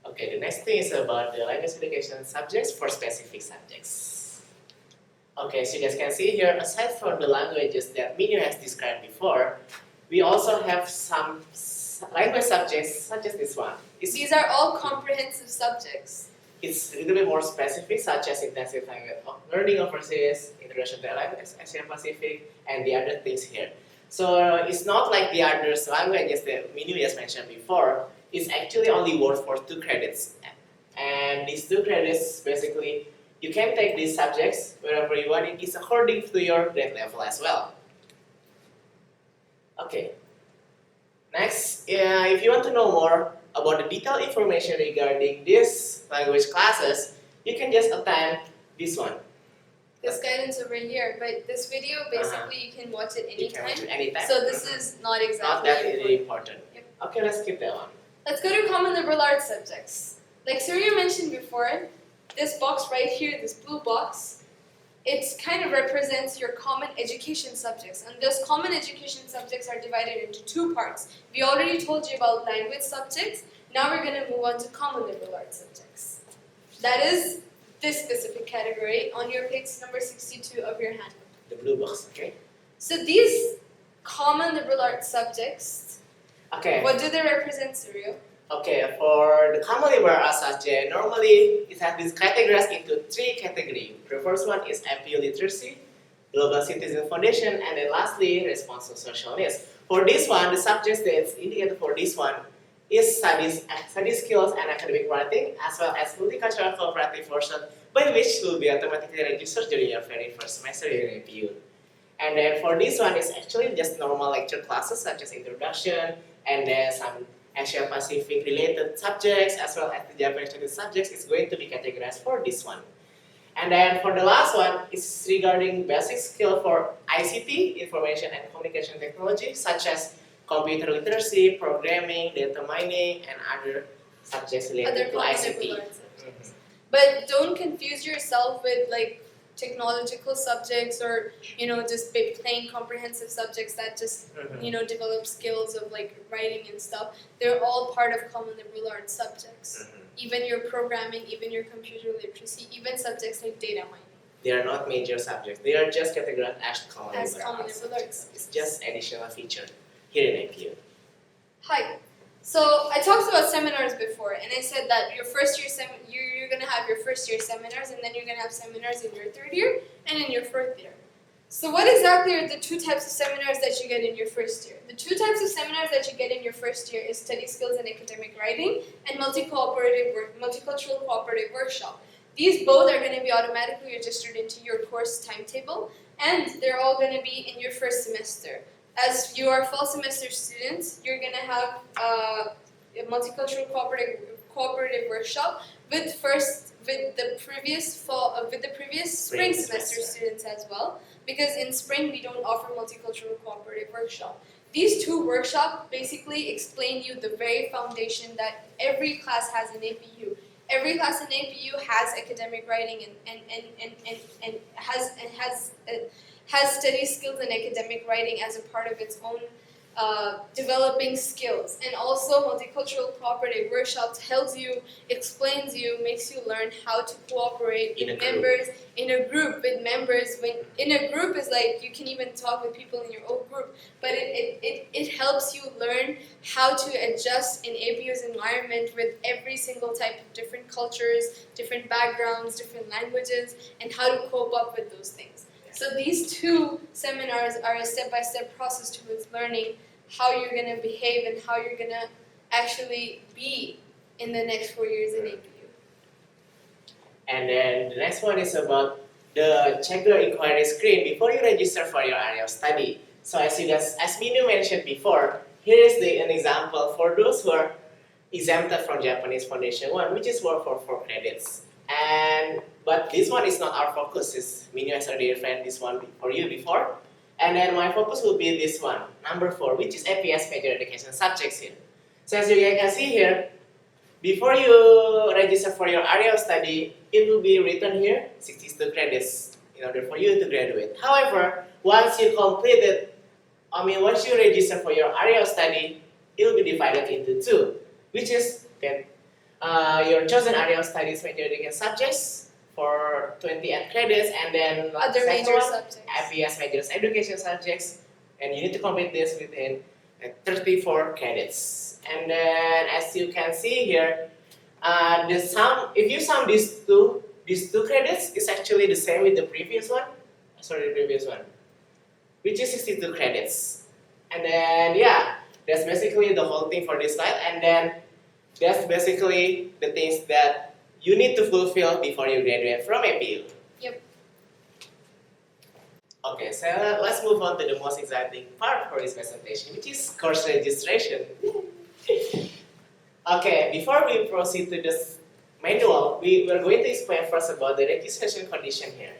Okay, the next thing is about the language education subjects for specific subjects. Okay, so you guys can see here, aside from the languages that Minyu has described before, we also have some language subjects such as this one. These are all comprehensive subjects. It's a little bit more specific, such as intensive language learning overseas, introduction to language, Asia Pacific, and the other things here. So it's not like the other languages that Minyu just mentioned before. It's actually only worth for 2 credits. And these 2 credits, basically, you can take these subjects wherever you want. It is according to your grade level as well. Okay. Next, if you want to know more about the detailed information regarding these language classes, you can just attend this one. This guidance over here, but this video, basically, you can watch it You can watch anytime. it anytime. So this is not Not exactly that really important. Yep. Okay, let's skip that one. Let's go to common liberal arts subjects. Like Surya mentioned before, this box right here, this blue box, it kind of represents your common education subjects. And those common education subjects are divided into 2 parts. We already told you about language subjects. Now we're going to move on to common liberal arts subjects. That is this specific category on your page number 62 of your handbook. The blue box, okay? So these common liberal arts subjects, Okay. what do they represent, Surya? Okay, for the common liberal arts subject, normally it has been categorized into 3 categories. The first one is MPU literacy, global citizen foundation, and then lastly, response to social needs. For this one, the subjects that's indicated for this one is study skills and academic writing, as well as multicultural cooperative version, by which will be automatically registered during your very first semester in MPU. And then for this one, it's actually just normal lecture classes such as introduction, and then some Asia Pacific related subjects, as well as the Japanese related subjects is going to be categorized for this one. And then for the last one is regarding basic skill for ICT, information and communication technology, such as computer literacy, programming, data mining, and other subjects related to ICT. But don't confuse yourself with like technological subjects or just plain comprehensive subjects that just develop skills of like writing and stuff. They're all part of common liberal arts subjects. Even your programming, even your computer literacy, even subjects like data mining. They are not major subjects. They are just categorized as common As liberal common arts liberal arts. subjects. It's just additional feature here in APU. Hi. So I talked about seminars before, and I said that your first year you're gonna have your first year seminars, and then you're gonna have seminars in your 3rd year and in your 4th year. So what exactly are the 2 types of seminars that you get in your first year? The 2 types of seminars that you get in your first year is study skills and academic writing and multicultural cooperative workshop. These both are going to be automatically registered into your course timetable, and they're all going to be in your first semester. As you are fall semester students, you're going to have a multicultural cooperative workshop with the previous spring semester students as well, because in spring we don't offer multicultural cooperative workshop. These 2 workshops basically explain you the very foundation that every class has in APU. Every class in APU has academic writing and has study skills and academic writing as a part of its own developing skills. And also multicultural cooperative workshop tells you, explains you, makes you learn how to cooperate with members in a group with members. When in a group is like you can even talk with people in your own group, but it helps you learn how to adjust in APU's environment with every single type of different cultures, different backgrounds, different languages, and how to cope up with those things. So these 2 seminars are a step-by-step process towards learning how you're going to behave and how you're going to actually be in the next 4 years in APU. And then the next one is about the check your inquiry screen before you register for your area of study. So as Minyu mentioned before, here is an example for those who are exempted from Japanese Foundation 1, which is worth for 4 credits. But this one is not our focus. Is Minyu has already read this one for you before. And then my focus will be this one, number 4, which is APS major education subjects here. So as you guys can see here, before you register for your area of study, it will be written here 62 credits in order for you to graduate. However, once you register for your area of study, it will be divided into 2, which is your chosen area of studies major education subjects for 28 credits, and then Other major subjects. IPS major education subjects, and you need to complete this within 34 credits. And then, as you can see here, if you sum these two credits, is actually the same with the previous one. Which is 62 credits. And then, yeah, that's basically the whole thing for this slide. And then, that's basically the things that you need to fulfill before you graduate from APU. Yep. Okay, so let's move on to the most exciting part for this presentation, which is course registration. Okay, before we proceed to this manual, we are going to explain first about the registration condition here.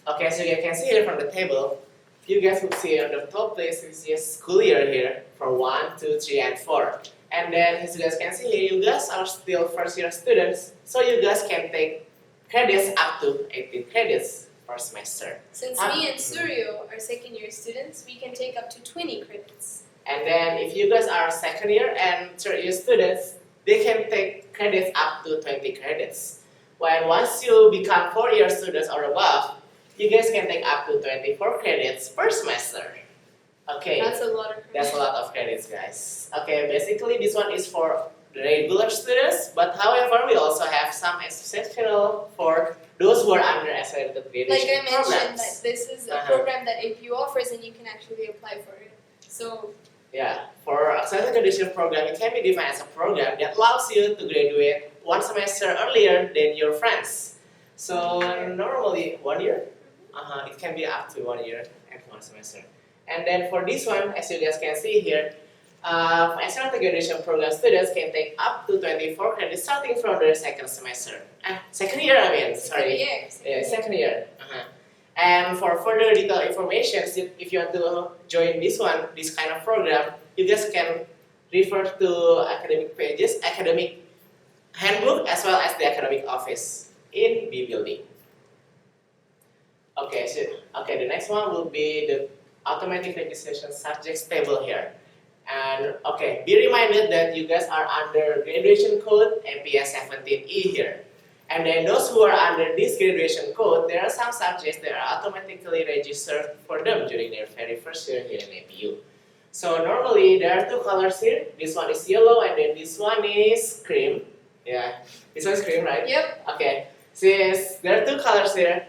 Okay, so you can see here from the table, you guys will see on the top place is just school year here for 1, 2, 3, and 4. And then as you guys can see here, you guys are still first year students, so you guys can take credits up to 18 credits per semester. Since me and Suryo are second year students, we can take up to 20 credits. And then if you guys are second year and third year students, they can take credits up to 20 credits. When once you become 4-year students or above, you guys can take up to 24 credits per semester. Okay. That's a lot of credits. That's a lot of credits, guys. Okay, basically this one is for the regular students, but however, we also have some exceptional for those who are under accelerated graduation Like I mentioned, programs. that this is a program that APU offers and you can actually apply for it. So, yeah, for accelerated graduation program, it can be defined as a program that allows you to graduate 1 semester earlier than your friends. So normally 1 year, it can be up to 1 year and 1 semester. And then for this one, as you guys can see here, accelerated graduation program students can take up to 24 credits starting from their second semester. Second year, second year. And for further detailed information, if you want to join this kind of program, you guys can refer to academic pages, academic handbook, as well as the academic office in B building. Okay, the next one will be the automatic registration subjects table here. And okay, be reminded that you guys are under graduation code APS 17E here. And then those who are under this graduation code, there are some subjects that are automatically registered for them during their very first year here in APU. So normally there are 2 colors here. This one is yellow and then this one is cream. Yeah, this one is cream, right? yep. Okay, since there are 2 colors here,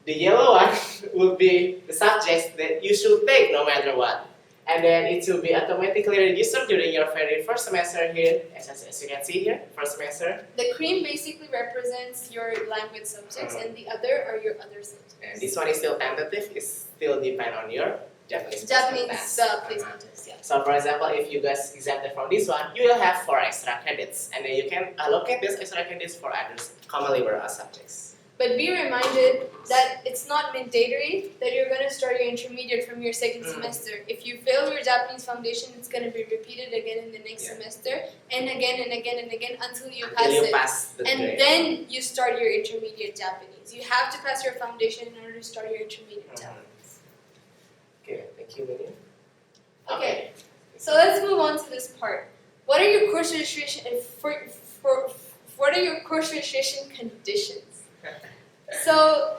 the yellow one will be the subjects that you should take no matter what. And then it will be automatically registered during your very first semester here, as you can see here, first semester. The cream basically represents your language subjects and the other are your other subjects. And this one is still tentative, it still depend on your Japanese Japanese placement test, yeah. So for example, if you guys exempted from this one, you will have 4 extra credits. And then you can allocate these extra credits for others commonly liberal arts subjects. But be reminded that it's not mandatory that you're going to start your intermediate from your second semester. If you fail your Japanese foundation, it's going to be repeated again in the next semester, and again and again and again until you pass it. And grade. then you start your intermediate Japanese. You have to pass your foundation in order to start your intermediate Japanese. Okay, thank you, Minyu. Okay, so let's move on to this part. What are your course registration what are your course registration conditions? So,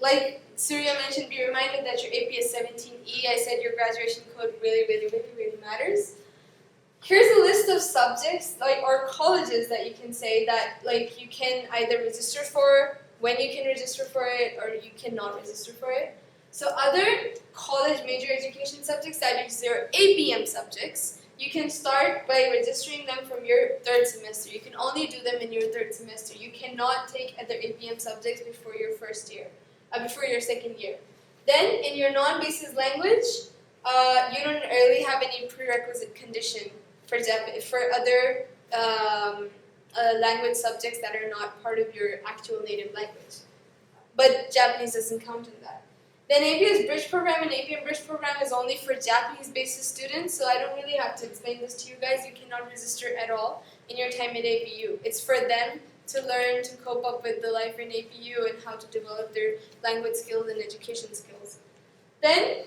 like Surya mentioned, be reminded that your APS 17E, I said your graduation code really matters. Here's a list of subjects, or colleges that you can say that, you can either register for, when you can register for it, or you cannot register for it. So other college major education subjects, that is your APM subjects, you can start by registering them from your 3rd semester. You can only do them in your 3rd semester. You cannot take other APM subjects before your 2nd year. Then in your non-basis language, you don't really have any prerequisite condition for other language subjects that are not part of your actual native language. But Japanese doesn't count in that. Then APS Bridge Program and APM Bridge Program is only for Japanese-based students, so I don't really have to explain this to you guys. You cannot register at all in your time at APU. It's for them to learn to cope up with the life in APU and how to develop their language skills and education skills. Then,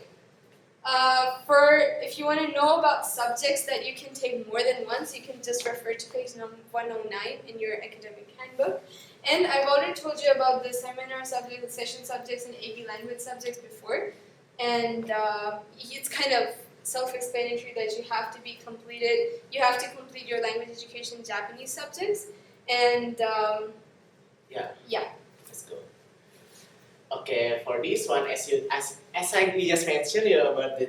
if you want to know about subjects that you can take more than once, you can just refer to page 109 in your academic handbook. And I've already told you about the seminar subjects, the session subjects, and AP language subjects before. And it's kind of self-explanatory that you have to be completed. You have to complete your language education Japanese subjects. And Let's go. Okay, for this one, we just mentioned about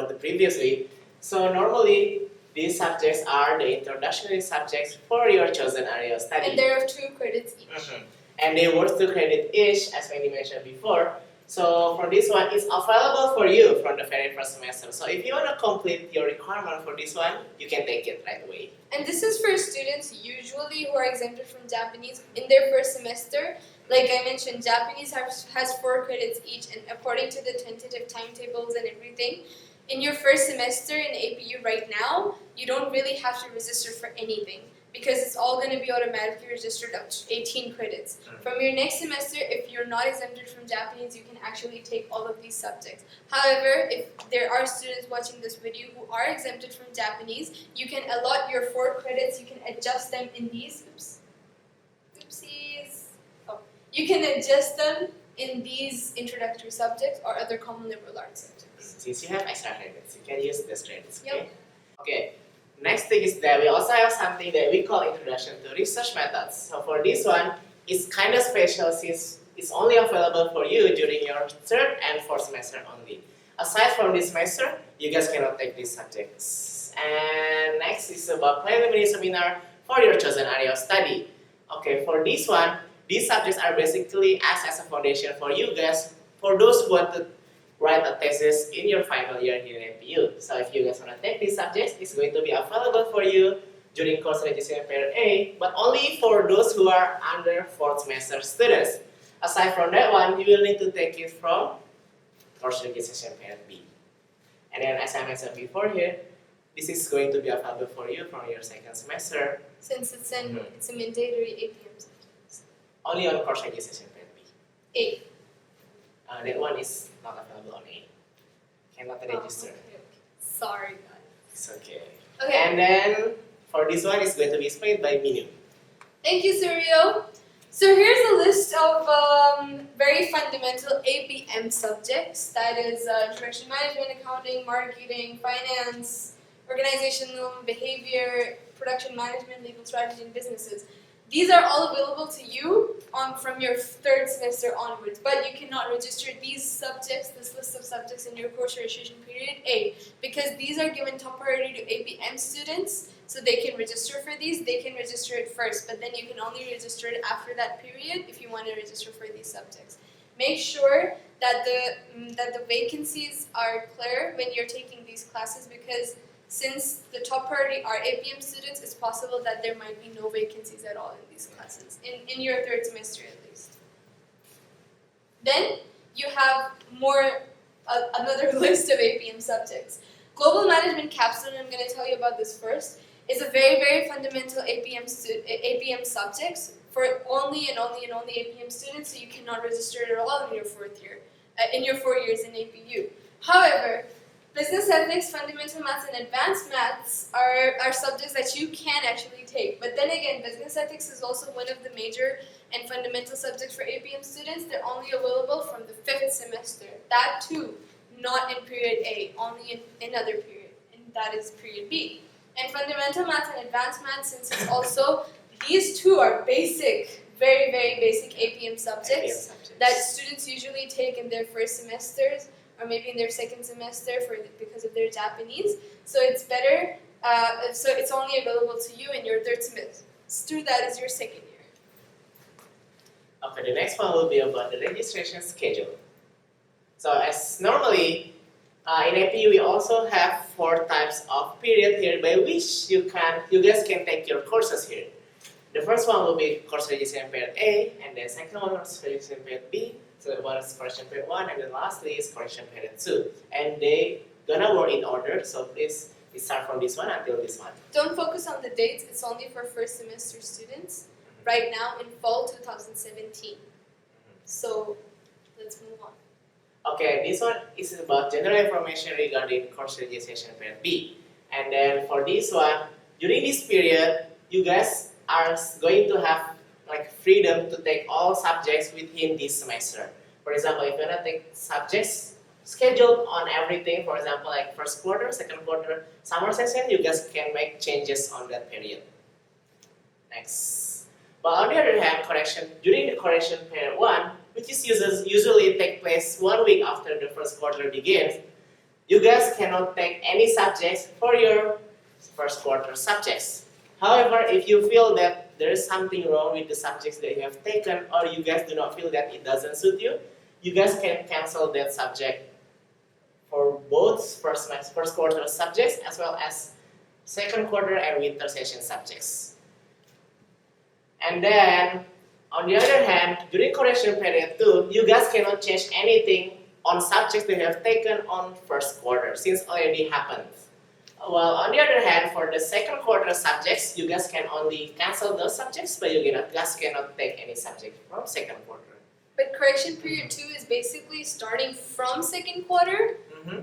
the previously. So normally these subjects are the introductory subjects for your chosen area of study. And there are 2 credits each. And they worth 2 credits each, as Wendy mentioned before. So for this one, it's available for you from the very first semester. So if you want to complete your requirement for this one, you can take it right away. And this is for students usually who are exempted from Japanese in their first semester. Like I mentioned, Japanese has 4 credits each, and according to the tentative timetables and everything, in your first semester in APU right now, you don't really have to register for anything because it's all going to be automatically registered up to 18 credits. From your next semester, if you're not exempted from Japanese, you can actually take all of these subjects. However, if there are students watching this video who are exempted from Japanese, you can allot your 4 credits, you can adjust them in these, you can adjust them in these introductory subjects or other common liberal arts subjects. Since you have extra credits, you can use these credits. Okay? Yep. Okay. Next thing is that we also have something that we call Introduction to Research Methods. So for this one, it's kind of special since it's only available for you during your 3rd and 4th semester only. Aside from this semester, you guys cannot take these subjects. And next is about preliminary seminar for your chosen area of study. Okay, for this one, these subjects are basically acts as a foundation for you guys, for those who want to write a thesis in your final year here in APU. So if you guys want to take these subjects, it's going to be available for you during course registration period A, but only for those who are under 4th semester students. Aside from that one, you will need to take it from course registration period B. And then as I mentioned before here, this is going to be available for you from your 2nd semester. Since it's a mandatory APM subject. Only on course registration period B. A. That one is not available on A. Cannot register. Okay. Sorry, guys. It's okay. Okay. And then for this one, it's going to be explained by Minu. Thank you, Suryo. So here's a list of very fundamental APM subjects. That is Introduction Management, Accounting, Marketing, Finance, Organizational Behavior, Production Management, Legal Strategy, and Businesses. These are all available to you from your 3rd semester onwards, but you cannot register these subjects, this list of subjects in your course registration period A, because these are given top priority to APM students, so they can register for these. They can register it first, but then you can only register it after that period if you want to register for these subjects. Make sure that the vacancies are clear when you're taking these classes, because since the top priority are APM students, it's possible that there might be no vacancies at all in these classes, in your 3rd semester at least. Then you have another list of APM subjects. Global Management Capstone, I'm going to tell you about this first, is a very, very fundamental APM subject for only APM students, so you cannot register it at all in your 4th year, in your 4 years in APU. However, Business Ethics, Fundamental Maths, and Advanced Maths are subjects that you can actually take. But then again, Business Ethics is also one of the major and fundamental subjects for APM students. They're only available from the 5th semester. That too, not in period A, only in another period, and that is period B. And Fundamental Maths and Advanced Maths, since it's also, these two are basic, very, very basic APM subjects that students usually take in their 1st semesters, or maybe in their 2nd semester because of their Japanese. So it's better, so it's only available to you in your 3rd semester. That is your 2nd year. Okay, the next one will be about the registration schedule. So as normally, In APU, we also have 4 types of period here by which you guys can take your courses here. The first one will be course registration period A, and then second one is registration period B. So one is correction period 1, and then lastly is correction period 2. And they gonna work in order, so please start from this one until this one. Don't focus on the dates, it's only for first semester students right now in fall 2017. So let's move on. Okay, this one is about general information regarding course registration period B. And then for this one, during this period, you guys are going to have like freedom to take all subjects within this semester. For example, if you wanna take subjects scheduled on everything, for example, like first quarter, second quarter, summer session, you guys can make changes on that period. Next. But on the other hand, during the correction period 1, which is usually take place 1 week after the first quarter begins, you guys cannot take any subjects for your first quarter subjects. However, if you feel that there is something wrong with the subjects that you have taken, or you guys do not feel that it doesn't suit you, you guys can cancel that subject for both first quarter subjects as well as second quarter and winter session subjects. And then, on the other hand, during correction period 2, you guys cannot change anything on subjects that you have taken on first quarter, since already happened. Well, on the other hand, for the second quarter subjects, you guys can only cancel those subjects, but you guys cannot take any subject from second quarter. But correction period 2 is basically starting from second quarter,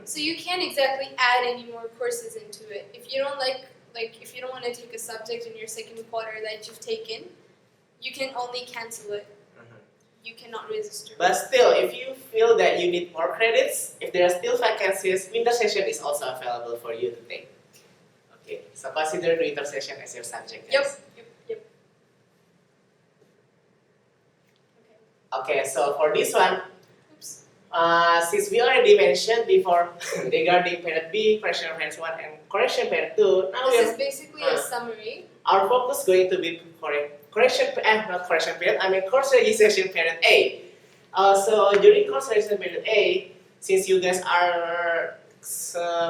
so you can't exactly add any more courses into it. If you don't if you don't want to take a subject in your second quarter that you've taken, you can only cancel it. You cannot register. But still, if you feel that you need more credits, if there are still vacancies, winter session is also available for you to take. Okay, so consider the winter session as your subject. Guys. Yep. Okay, so for this one, since we already mentioned before regarding period B, correction period 1, and correction period 2, now this is basically a summary. Our focus is going to be course registration period A. So during course registration period A, since you guys are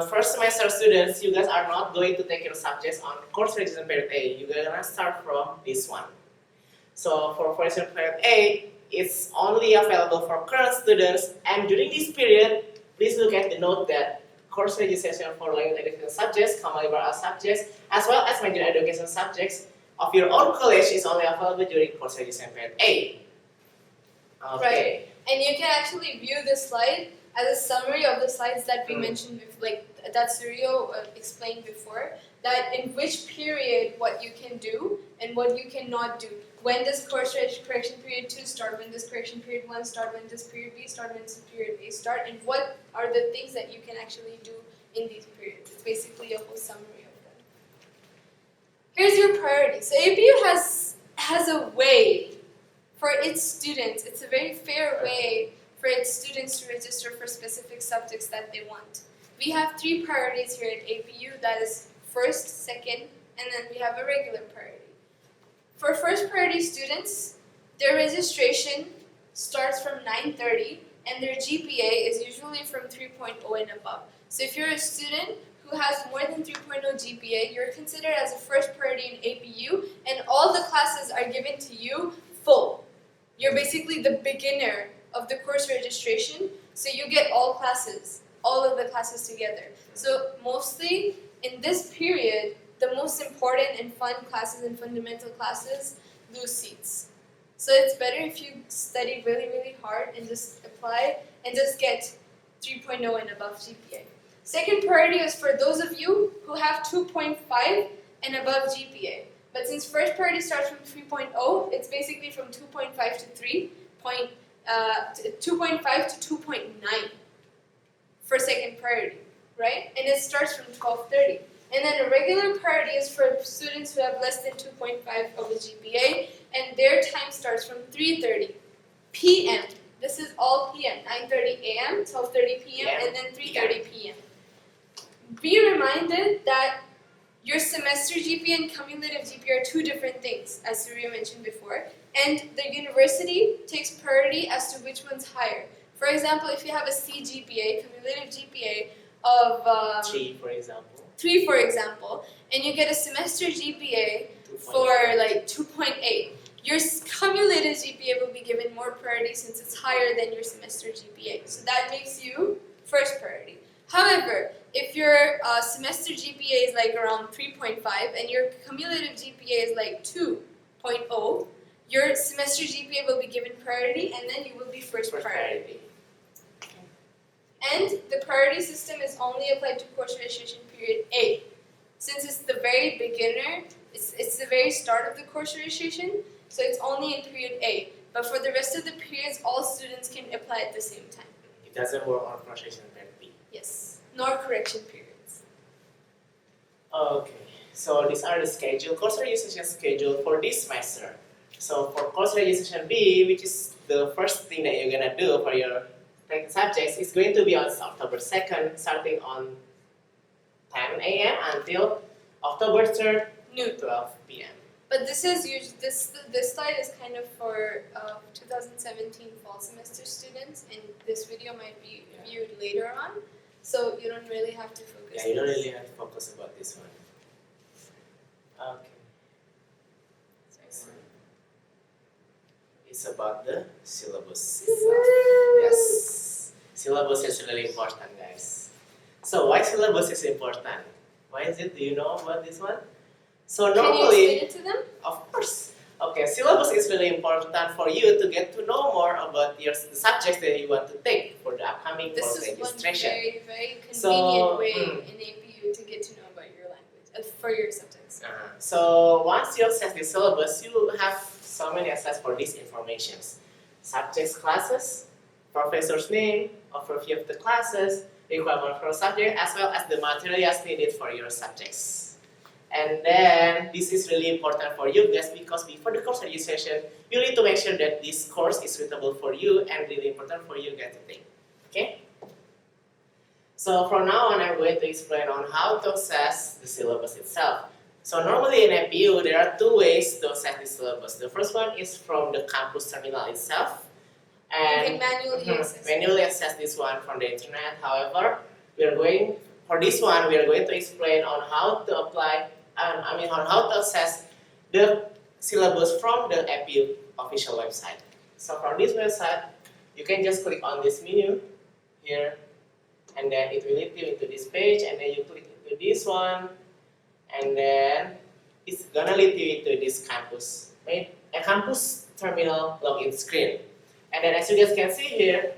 first semester students, you guys are not going to take your subjects on course registration period A. You're gonna start from this one. So for registration period A, it's only available for current students, and during this period, please look at the note that course registration for language education subjects, common liberal arts subjects, as well as major education subjects of your own college is only available during course registration period A. Okay. Right. And you can actually view this slide as a summary of the slides that we mentioned before, like that Suryo explained before, that in which period what you can do and what you cannot do. When does course correction period 2 start? When does correction period 1 start? When does period B start? When does period A start? And what are the things that you can actually do in these periods? It's basically a whole summary of them. Here's your priorities. So APU has a way for its students. It's a very fair way for its students to register for specific subjects that they want. We have 3 priorities here at APU, that is first, second, and then we have a regular priority. For first priority students, their registration starts from 9:30 and their GPA is usually from 3.0 and above. So if you're a student who has more than 3.0 GPA, you're considered as a first priority in APU, and all the classes are given to you full. You're basically the beginner of the course registration, so you get all of the classes together. So mostly in this period, the most important and fun classes and fundamental classes lose seats. So it's better if you study really, really hard and just apply and just get 3.0 and above GPA. Second priority is for those of you who have 2.5 and above GPA. But since first priority starts from 3.0, it's basically from 2.5 to 2.5 to 2.9 for second priority, right? And it starts from 12:30. And then a regular priority is for students who have less than 2.5 of a GPA, and their time starts from 3:30 p.m. This is all p.m. 9:30 a.m., 12:30 p.m., and then 3:30 p.m. Be reminded that your semester GPA and cumulative GPA are 2 different things, as Surya mentioned before, and the university takes priority as to which one's higher. For example, if you have a C GPA, cumulative GPA of 3, for example. 3, for example, and you get a semester GPA 2.8. for like 2.8, your cumulative GPA will be given more priority since it's higher than your semester GPA. So that makes you first priority. However, if your semester GPA is like around 3.5 and your cumulative GPA is like 2.0, your semester GPA will be given priority and then you will be first priority. And the priority system is only applied to course registration period A. Since it's the very beginner, it's the very start of the course registration, so it's only in period A. But for the rest of the periods, all students can apply at the same time. It doesn't work on course registration period B. Yes, nor correction periods. Okay, so these are the course registration schedule for this semester. So for course registration B, which is the first thing that you're gonna do for your subjects, is going to be on October 2nd, starting on 10 a.m. until October 3rd, noon, 12 p.m. But this is usually this slide is kind of for 2017 fall semester students, and this video might be viewed later on, so you don't really have to focus. Yeah, you don't really have to focus about this one. Okay. It's about the syllabus itself. Yes, syllabus is really important, guys. So why syllabus is important? Why is it? Do you know about this one? So Can you normally, explain it to them? of course. Okay, syllabus is really important for you to get to know more about the subjects that you want to take for the upcoming This course is one registration. very, very convenient So, way in APU to get to know about your language, for your subjects. So once you access the syllabus, you have so many access for these informations. Subjects, classes, professor's name, overview of the classes, requirement for subject, as well as the materials needed for your subjects. And then this is really important for you guys because before the course registration, you need to make sure that this course is suitable for you and really important for you guys to take. Okay? So from now on, I'm going to explain on how to access the syllabus itself. So normally in APU, there are two ways to access the syllabus. The first one is from the campus terminal itself. And You can manually access this one from the internet. However, for this one, we are going to explain on how to apply, on how to access the syllabus from the APU official website. So from this website, you can just click on this menu here, and then it will lead you into this page, and then you click into this one, and then it's gonna lead you into this campus, right? A campus terminal login screen. And then as you guys can see here,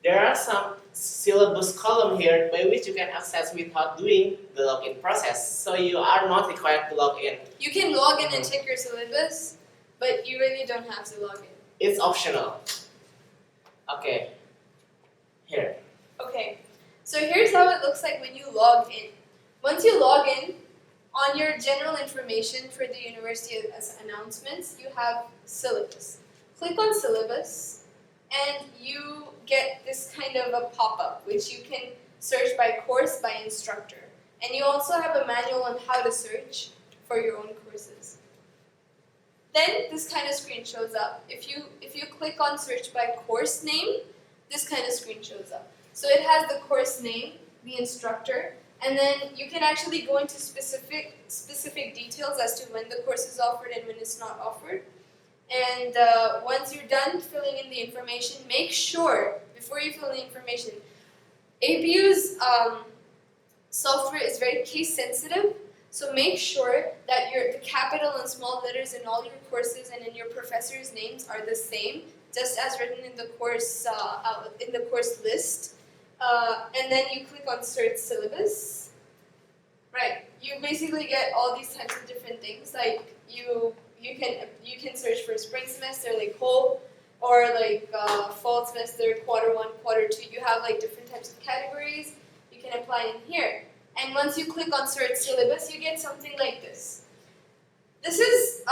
there are some syllabus column here by which you can access without doing the login process. So you are not required to log in. You can log in and check your syllabus, but you really don't have to log in. It's optional. Okay, here. Okay, so here's how it looks like when you log in. Once you log in, on your general information for the university as announcements, you have syllabus. Click on syllabus, and you get this kind of a pop-up, which you can search by course, by instructor. And you also have a manual on how to search for your own courses. Then this kind of screen shows up. If you click on search by course name, this kind of screen shows up. So it has the course name, the instructor, and then you can actually go into specific details as to when the course is offered and when it's not offered. And once you're done filling in the information, make sure, before you fill in the information, APU's software is very case sensitive, so make sure that the capital and small letters in all your courses and in your professors' names are the same, just as written in the course list. And then you click on search syllabus. Right, you basically get all these types of different things, like you can search for spring semester, like whole, or like fall semester, quarter 1, quarter 2. You have like different types of categories you can apply in here. And once you click on search syllabus, you get something like this. This is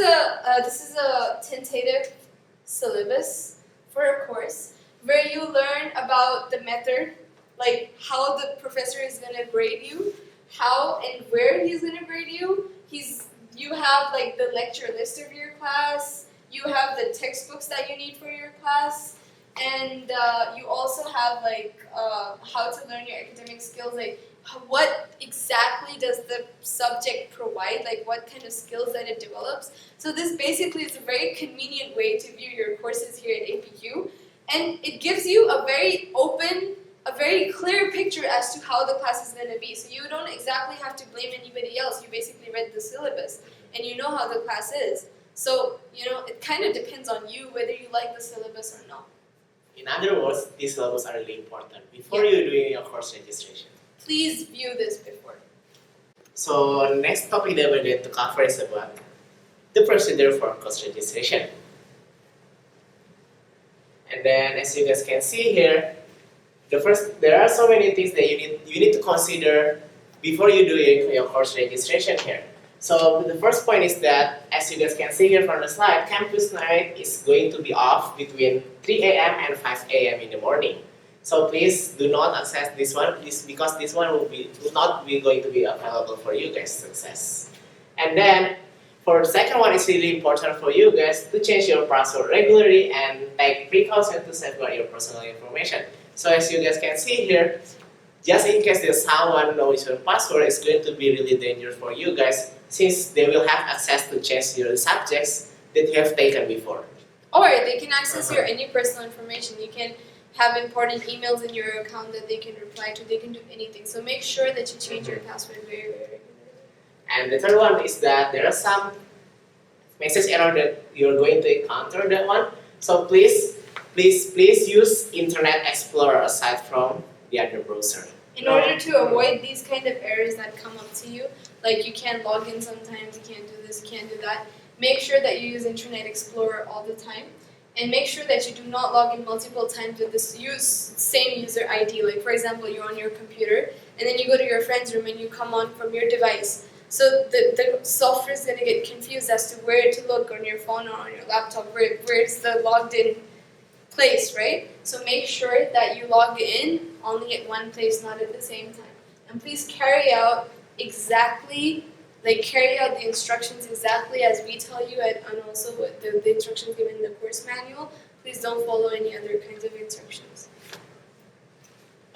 a tentative syllabus for a course where you learn about the method, like how the professor is going to grade you, how and where he's going to grade you. You have like the lecture list of your class, you have the textbooks that you need for your class, and you also have like how to learn your academic skills, like what exactly does the subject provide, like what kind of skills that it develops. So this basically is a very convenient way to view your courses here at APU, and it gives you a very open, a very clear picture as to how the class is going to be. So you don't exactly have to blame anybody else. You basically read the syllabus and you know how the class is. So, it kind of depends on you whether you like the syllabus or not. In other words, these syllabus are really important before you're doing your course registration. Please view this before. So next topic that we're going to cover is about the procedure for course registration. And then as you guys can see here, there are so many things that you need to consider before you do your course registration here. So the first point is that, as you guys can see here from the slide, campus night is going to be off between 3 a.m. and 5 a.m. in the morning. So please do not access this one, because this one will not be going to be available for you guys to access. And then for the second one, it's really important for you guys to change your password regularly and take precautions to safeguard your personal information. So as you guys can see here, just in case there's someone knows your password, it's going to be really dangerous for you guys, since they will have access to change your subjects that you have taken before. Or they can access your any personal information. You can have important emails in your account that they can reply to. They can do anything. So make sure that you change your password very, very regularly. And the third one is that there are some message error that you're going to encounter that one. So please use Internet Explorer aside from the other browser. In order to avoid these kind of errors that come up to you, like you can't log in sometimes, you can't do this, you can't do that, make sure that you use Internet Explorer all the time. And make sure that you do not log in multiple times with this same user ID. Like for example, you're on your computer and then you go to your friend's room and you come on from your device. So the software is going to get confused as to where to look on your phone or on your laptop, where's the logged in place, right? So make sure that you log in only at one place, not at the same time. And please carry out the instructions exactly as we tell you, and also what the instructions given in the course manual. Please don't follow any other kinds of instructions.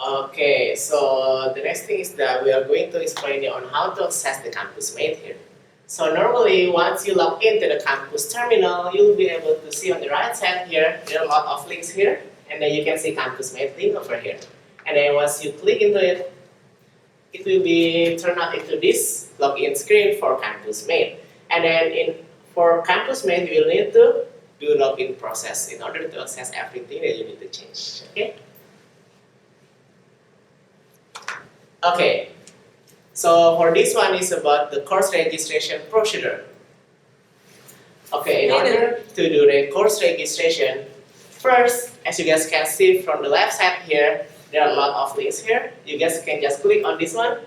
Okay, so the next thing is that we are going to explain you on how to access the campus mail here. So normally, once you log into the campus terminal, you'll be able to see on the right side here, there are a lot of links here, and then you can see campus mail link over here. And then once you click into it, it will be turned out into this login screen for campus mail. And then for campus mail, you will need to do login process in order to access everything that you need to change. Okay? Okay. So for this one is about the course registration procedure. Okay, in order to do the course registration, first, as you guys can see from the left side here, there are a lot of links here. You guys can just click on this one,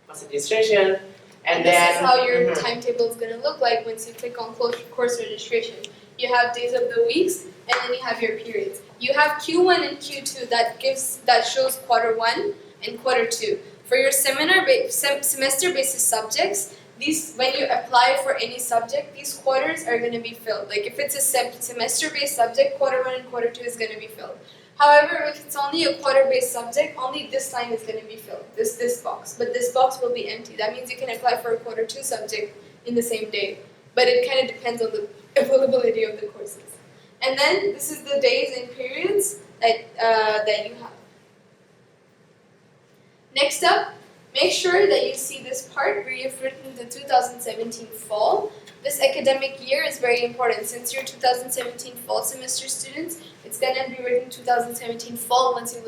course registration, and then this is how your timetable is going to look like once you click on course registration. You have days of the weeks, and then you have your periods. You have Q1 and Q2 that shows quarter 1 and quarter 2. For your semester-based subjects, when you apply for any subject, these quarters are going to be filled. Like if it's a semester-based subject, quarter 1 and quarter 2 is going to be filled. However, if it's only a quarter-based subject, only this line is going to be filled, this box. But this box will be empty. That means you can apply for a quarter 2 subject in the same day. But it kind of depends on the availability of the courses. And then this is the days and periods that you have. Next up, make sure that you see this part where you've written the 2017 fall. This academic year is very important. Since you're 2017 fall semester students, it's going to be written 2017 fall once you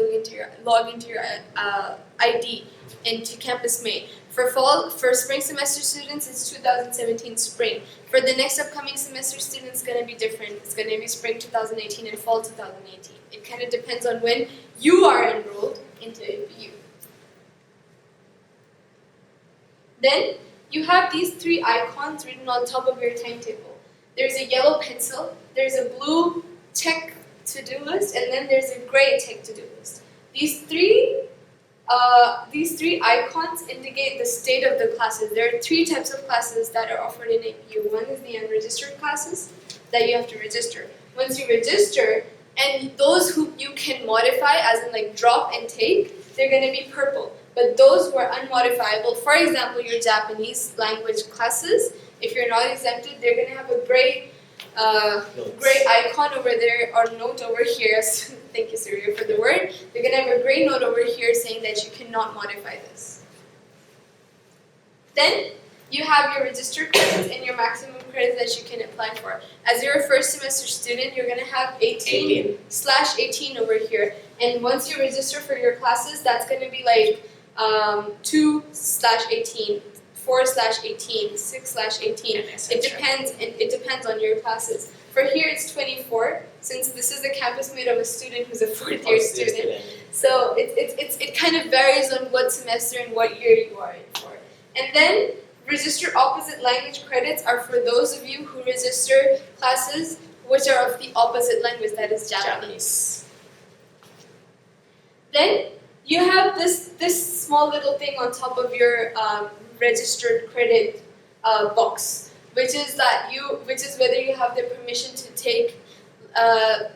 log into your ID into Campus Mail. For spring semester students, it's 2017 spring. For the next upcoming semester students, it's going to be different. It's going to be spring 2018 and fall 2018. It kind of depends on when you are enrolled into APU. Then you have these 3 icons written on top of your timetable. There's a yellow pencil, there's a blue check to-do list, and then there's a gray check to-do list. These three icons indicate the state of the classes. There are 3 types of classes that are offered in APU. One is the unregistered classes that you have to register. Once you register, And those who you can modify, as in like drop and take, they're going to be purple. But those who are unmodifiable, for example, your Japanese language classes, if you're not exempted, they're going to have a gray icon over there, or note over here. Thank you, Surya, for the word. They're going to have a gray note over here saying that you cannot modify this. Then you have your registered credits and your maximum credits that you can apply for. As you're a first semester student, you're going to have 18/18 over here. And once you register for your classes, that's going to be like 2/18, 4/18, 6/18. It depends on your classes. For here it's 24, since this is a campus made of a student who's a fourth year student. So it kind of varies on what semester and what year you are in for. And then register opposite language credits are for those of you who register classes which are of the opposite language, that is Japanese. Then you have this small little thing on top of your registered credit box, which is whether you have the permission to take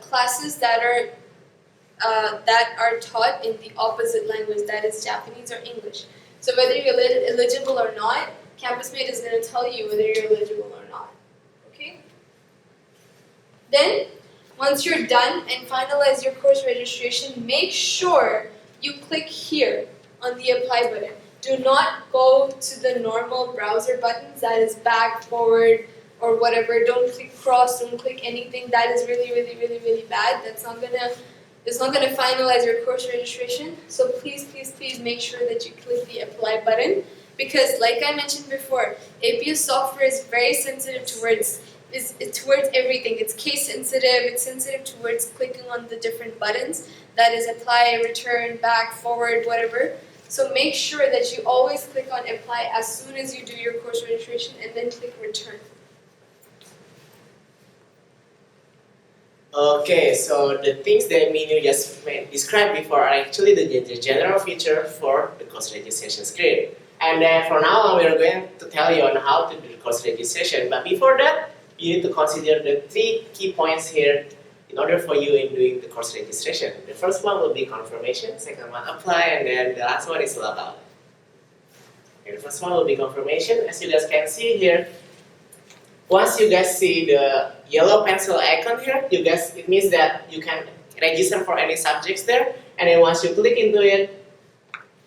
classes that are taught in the opposite language, that is Japanese or English. So whether you're eligible or not, CampusMate is going to tell you whether you're eligible or not. Okay? Then, once you're done and finalize your course registration, make sure you click here on the apply button. Do not go to the normal browser buttons, that is back, forward, or whatever. Don't click cross, don't click anything. That is really, really, really, really bad. It's not gonna finalize your course registration. So please, please, please make sure that you click the apply button, because like I mentioned before, APS software is very sensitive towards everything. It's case sensitive, it's sensitive towards clicking on the different buttons, that is apply, return, back, forward, whatever. So make sure that you always click on apply as soon as you do your course registration, and then click return. Okay, so the things that Minu just described before are actually the general feature for the course registration script. And then for now on, we are going to tell you on how to do the course registration. But before that, you need to consider the 3 key points here in order for you in doing the course registration. The first one will be confirmation, second one apply, and then the last one is logout. Okay, the first one will be confirmation. As you guys can see here, once you guys see the yellow pencil icon here, it means that you can register for any subjects there. And then once you click into it,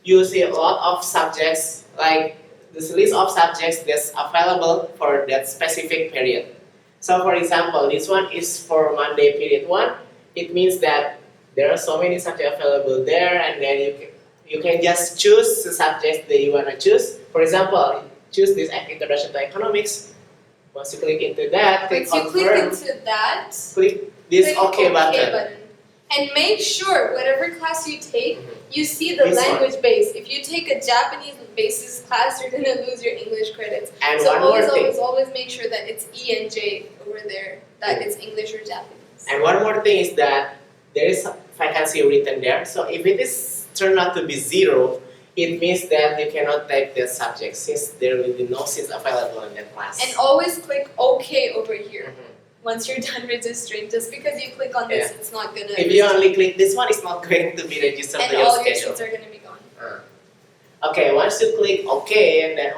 you see a lot of subjects, like this list of subjects that's available for that specific period. So for example, this one is for Monday period 1. It means that there are so many subjects available there, and then you can just choose the subjects that you want to choose. For example, choose this Introduction to Economics. Once you click into that, click confirm. Click this OK button. And make sure whatever class you take, you see the language base. If you take a Japanese basis class, you're going to lose your English credits. And so one more thing. always make sure that it's E and J over there, that it's English or Japanese. And one more thing is that there is a vacancy written there. So if it is turned out to be 0, it means that you cannot take that subject, since there will be no seats available in that class. And always click OK over here. Once you're done registering, just because you click on this, it's not gonna. If you only click this one, it's not going to be registered to your schedule. And all your seats are gonna be gone. Okay, once you click OK, and then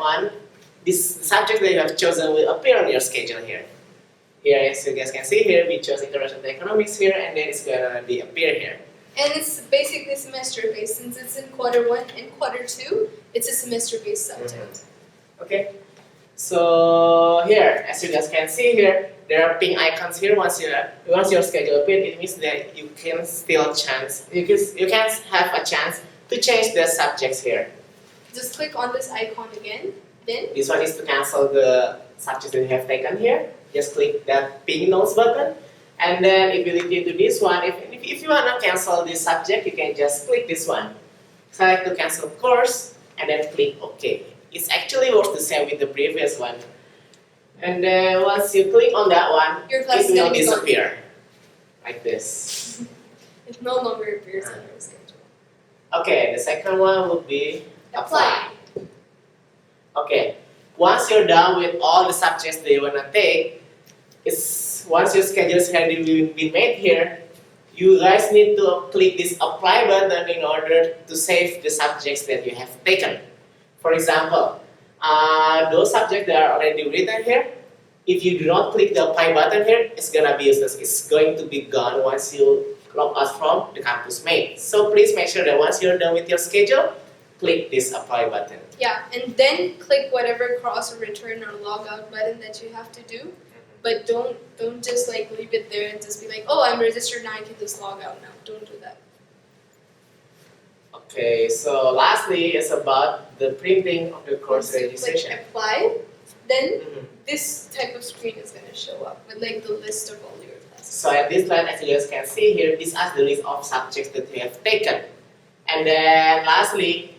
this subject that you have chosen will appear on your schedule here. Here, as you guys can see here, we chose Introduction to Economics here, and then it's gonna be appear here. And it's basically semester based, since it's in quarter 1 and quarter 2. It's a semester based subject. Okay. So here, as you guys can see here, there are pink icons here. Once your schedule appears, it means that you can have a chance to change the subjects here. Just click on this icon again. Then this one is to cancel the subjects that you have taken here. Just click that pink notes button, and then if you look into this one, if you want to cancel this subject, you can just click this one. Select to cancel course, and then click OK. It actually works the same with the previous one. And then once you click on that one, it will disappear. Like this. It no longer appears on your schedule. Okay, the second one will be apply. Okay, once you're done with all the subjects that you want to take, once your schedule has been made here, you guys need to click this apply button in order to save the subjects that you have taken. For example, those subjects that are already written here, if you do not click the apply button here, it's gonna be useless. It's going to be gone once you log out from the campus main. So please make sure that once you're done with your schedule, click this apply button. Yeah, and then click whatever cross or return or log out button that you have to do. But don't just like leave it there and just be like, oh, I'm registered now, I can just log out now. Don't do that. Okay, so lastly is about the printing of the course Once you registration. click apply, then Mhm. this type of screen is gonna show up with like the list of all your classes. So at this line, as you guys can see here, these are the list of subjects that we have taken. And then lastly,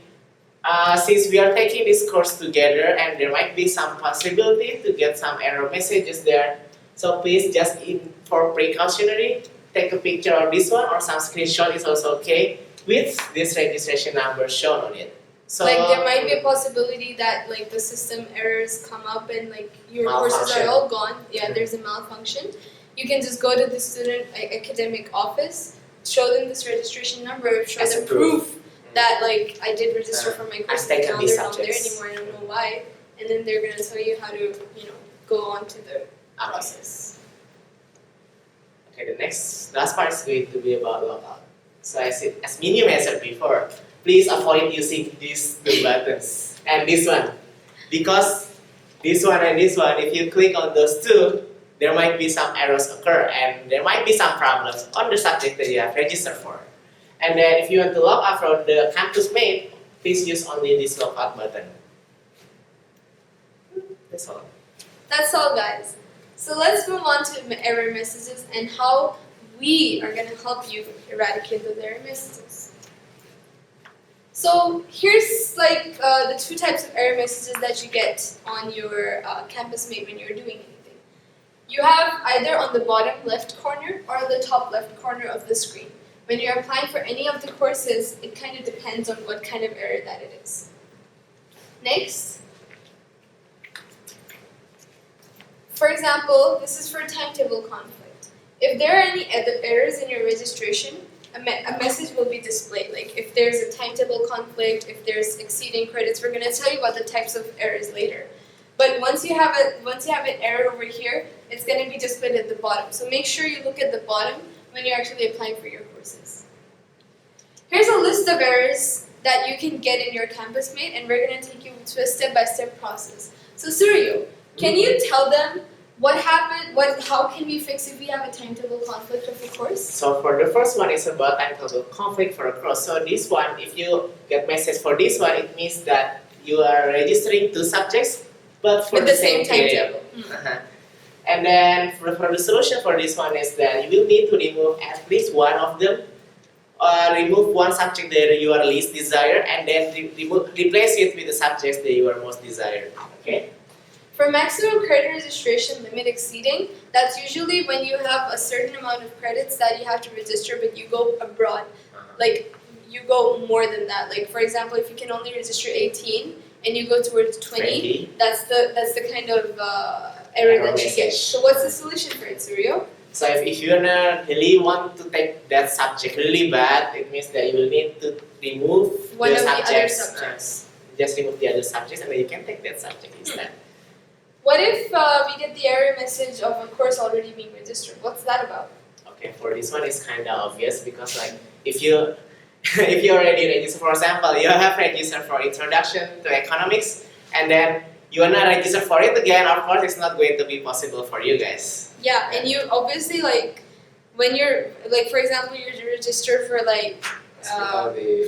since we are taking this course together and there might be some possibility to get some error messages there, so please just for precautionary, take a picture of this one or some screenshot is also okay with this registration number shown on it. So Like there might be a possibility that like the system errors come up and like your courses are Malfunction. all gone. Yeah, Mhm. there's a malfunction. You can just go to the student academic office, show them this registration number, show As a them proof. proof that like I did register for my course, but taken now these they're not there subjects. anymore. I don't know why. And then they're gonna tell you how to go on to the Okay. process. Okay, the last part is going to be about logout. So as Minnie mentioned before, please avoid using these two buttons and this one. Because this one and this one, if you click on those two, there might be some errors occur and there might be some problems on the subject that you have registered for. And then if you want to log out from the campus main, please use only this logout button. That's all. That's all, guys. So let's move on to error messages and how we are going to help you eradicate those error messages. So here's like the two types of error messages that you get on your campus mate when you're doing anything. You have either on the bottom left corner or the top left corner of the screen. When you're applying for any of the courses, it kind of depends on what kind of error that it is. Next. For example, this is for timetable conflict. If there are any other errors in your registration, a message will be displayed. Like if there's a timetable conflict, if there's exceeding credits, we're going to tell you about the types of errors later. But once you have an error over here, it's going to be displayed at the bottom. So make sure you look at the bottom when you're actually applying for your courses. Here's a list of errors that you can get in your campus mate, and we're going to take you to a step-by-step process. So Suryo, can you tell them what happened? How can we fix if we have a timetable conflict of a course? So for the first one is about timetable conflict for a course. So this one, if you get message for this one, it means that you are registering two subjects, but for With the same period. timetable. Uh-huh. And then for the solution for this one is that you will need to remove at least one of them. Remove one subject that you are least desired, and then replace it with the subjects that you are most desired. Okay. For maximum credit registration limit exceeding, that's usually when you have a certain amount of credits that you have to register, but you go abroad. Like you go more than that. Like for example, if you can only register 18 and you go towards 20, that's the kind of error that you get. message. So what's the solution for it, Suryo? So if you really want to take that subject really bad, it means that you will need to remove One the of the other subjects. subjects. Just remove the other subjects, and then you can take that subject instead. What if we get the error message of a course already being registered? What's that about? Okay, for this one it's kind of obvious because like if you if you already registered, for example, you have registered for Introduction to Economics, and then you wanna register for it again, of course it's not going to be possible for you guys. Yeah, and you obviously like when you're like for example you register for like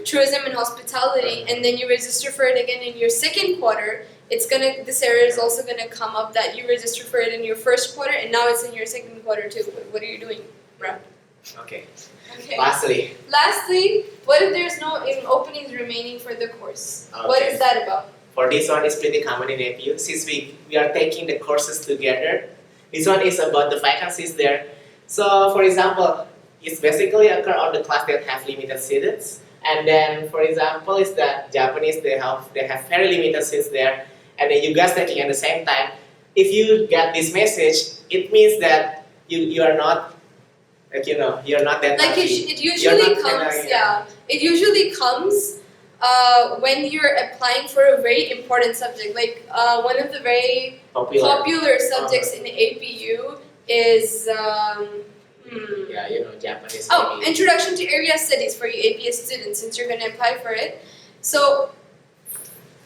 tourism and hospitality, and then you register for it again in your second quarter. This error is also gonna come up that you register for it in your first quarter, and now it's in your second quarter too. What are you doing, bruh? Okay. Okay. Lastly, what if there's no openings remaining for the course? What Okay. is that about? for this one is pretty common in APU since we are taking the courses together. This one is about the vacancies there. So for example, it's basically occur on the class that have limited students. And then for example is that Japanese they have very limited seats there, and then you guys taking at the same time. If you get this message, it means that you are not Like you're not that Like lucky. it You're usually not comes, kinda, yeah. It usually comes when you're applying for a very important subject. Like one of the very popular subjects in APU is Yeah, Japanese. oh, Maybe. Introduction to Area Studies for you APS students, since you're going to apply for it. So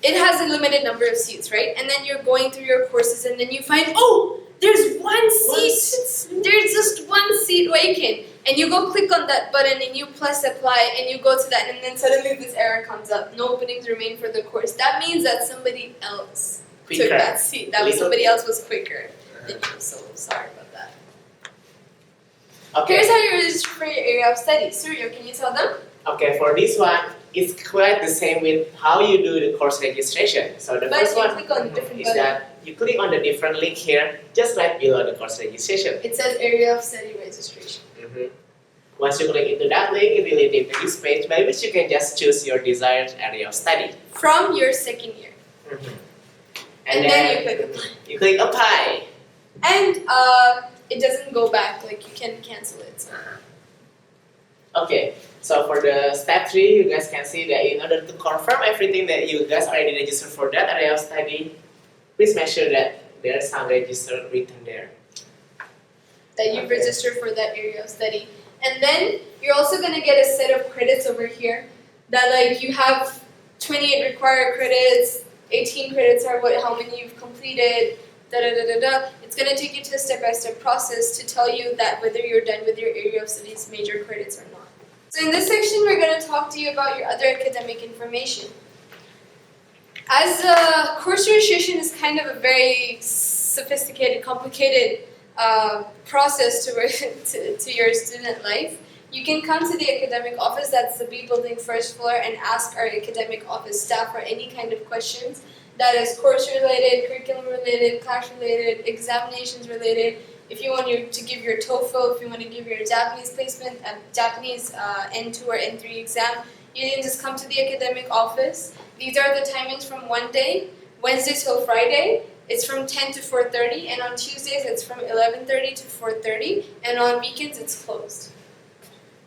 it has a limited number of seats, right? And then you're going through your courses, and then you find, oh, there's one seat. There's just one seat vacant. And you go click on that button, and you press apply, and you go to that, and then suddenly this error comes up. No openings remain for the course. That means that somebody else took that seat. That was somebody else was quicker than you. So sorry about that. Okay. Here's how you register for your area of study. Suryo, can you tell them? Okay, for this one, it's quite the same with how you do the course registration. So the first one click on different is button. that you click on the different link here, just like below the course registration. It says area of study registration. Once you click into that link, it will lead you to this page by which you can just choose your desired area of study. From your second year. And then you click apply. You click apply. And it doesn't go back, like you can cancel it. So. Okay, so for the step 3, you guys can see that in order to confirm everything that you guys already registered for that area of study, please make sure that there's some register written there. That you've registered for that area of study. And then you're also going to get a set of credits over here that like you have 28 required credits, 18 credits are how many you've completed, It's going to take you to a step-by-step process to tell you that whether you're done with your area of studies major credits or not. So in this section, we're going to talk to you about your other academic information. As course registration is kind of a very sophisticated, complicated process to your student life, you can come to the academic office, that's the B building first floor, and ask our academic office staff for any kind of questions that is course related, curriculum related, class related, examinations related. If you want to give your TOEFL, if you want to give your Japanese placement, Japanese N2 or N3 exam, you can just come to the academic office. These are the timings from one day, Wednesday till Friday. It's from 10 to 4:30, and on Tuesdays it's from 11:30 to 4:30, and on weekends it's closed.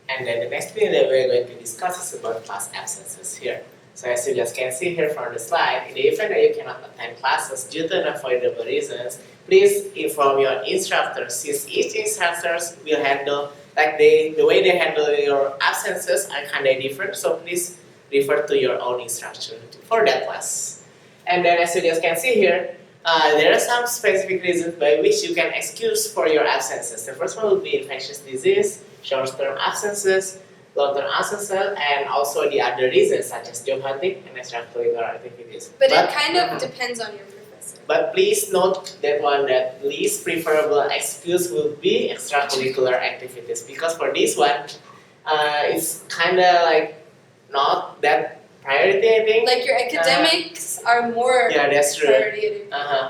And then the next thing that we're going to discuss is about class absences here. So as you just can see here from the slide, in the event that you cannot attend classes due to unavoidable reasons, please inform your instructors, since each instructor will handle, like the way they handle your absences are kind of different, so please refer to your own instructor for that class. And then as you just can see here, there are some specific reasons by which you can excuse for your absences. The first one will be infectious disease, short-term absences, long-term absences, and also the other reasons such as job hunting and extracurricular activities. But it kind of depends on your professor. But please note that least preferable excuse will be extracurricular activities, because for this one, it's kind of like not that priority, I think. Like your academics are more that's true. priority.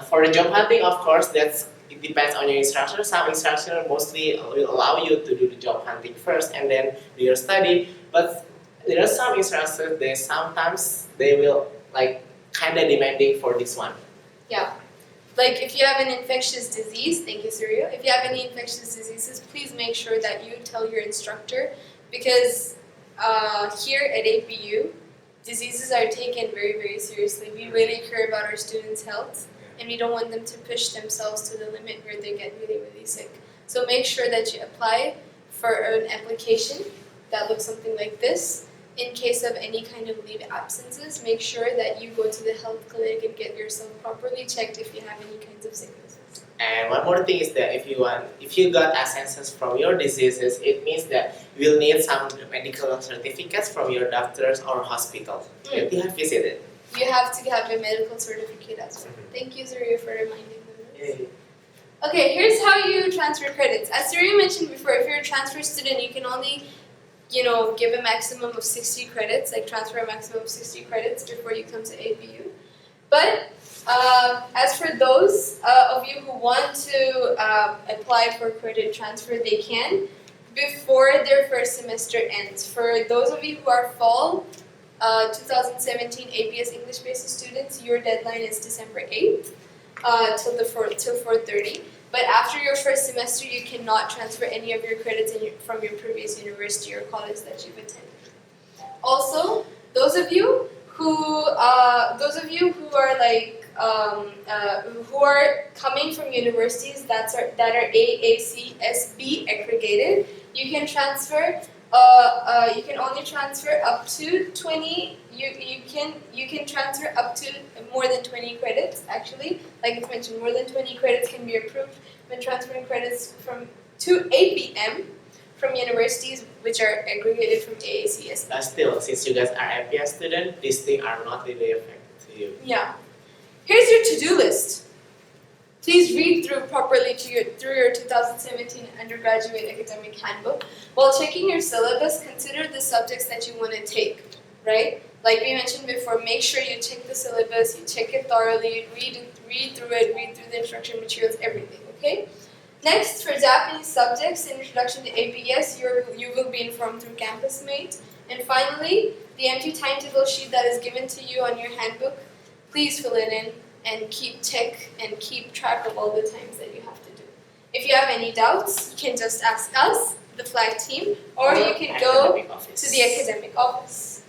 For the job hunting, of course, it depends on your instructor. Some instructor mostly will allow you to do the job hunting first and then do your study. But there are some instructors that sometimes they will like kind of demanding for this one. Yeah. Like if you have an infectious disease, thank you, Suryo. If you have any infectious diseases, please make sure that you tell your instructor, because here at APU, diseases are taken very, very seriously. We really care about our students' health, and we don't want them to push themselves to the limit where they get really, really sick. So make sure that you apply for an application that looks something like this. In case of any kind of leave absences, make sure that you go to the health clinic and get yourself properly checked if you have any kinds of sicknesses. And one more thing is that if you got absences from your diseases, it means that you will need some medical certificates from your doctors or hospital that you have visited. You have to have a medical certificate as well. Thank you, Suryo, for reminding them. Yeah. Okay, here's how you transfer credits. As Suryo mentioned before, if you're a transfer student, you can only give a maximum of 60 credits, like transfer a maximum of 60 credits before you come to APU. But as for those of you who want to apply for credit transfer, they can before their first semester ends. For those of you who are fall 2017 APS English Basic students, your deadline is December 8th till 4:30. But after your first semester, you cannot transfer any of your credits from your previous university or college that you've attended. Also, those of you who are who are coming from universities that are AACSB accredited, you can transfer. You can only transfer up to 20. You can transfer up to more than 20 credits. Actually, like it's mentioned, more than 20 credits can be approved when transferring credits to APM from universities which are aggregated from AACSB. But still, since you guys are APS students, these things are not really affected to you. Yeah. Here's your to-do list. Please read through properly through your 2017 undergraduate academic handbook. While checking your syllabus, consider the subjects that you want to take, right? Like we mentioned before, make sure you check the syllabus, you check it thoroughly, read through the instruction materials, everything, okay? Next, for Japanese subjects, Introduction to APS, you will be informed through CampusMate. And finally, the empty timetable sheet that is given to you on your handbook, please fill it in and keep track of all the times that you have to do. If you have any doubts, you can just ask us, the flag team, or you can go to the academic office.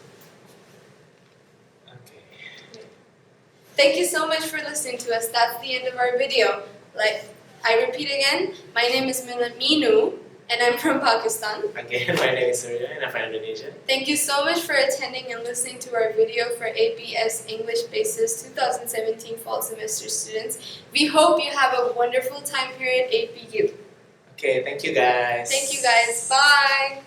Okay. Thank you so much for listening to us. That's the end of our video. I repeat again, my name is Minu, and I'm from Pakistan. Again, my name is Surya, and I'm from Indonesia. Thank you so much for attending and listening to our video for APS English Basis 2017 Fall Semester students. We hope you have a wonderful time here at APU. Okay, thank you guys. Thank you guys. Bye.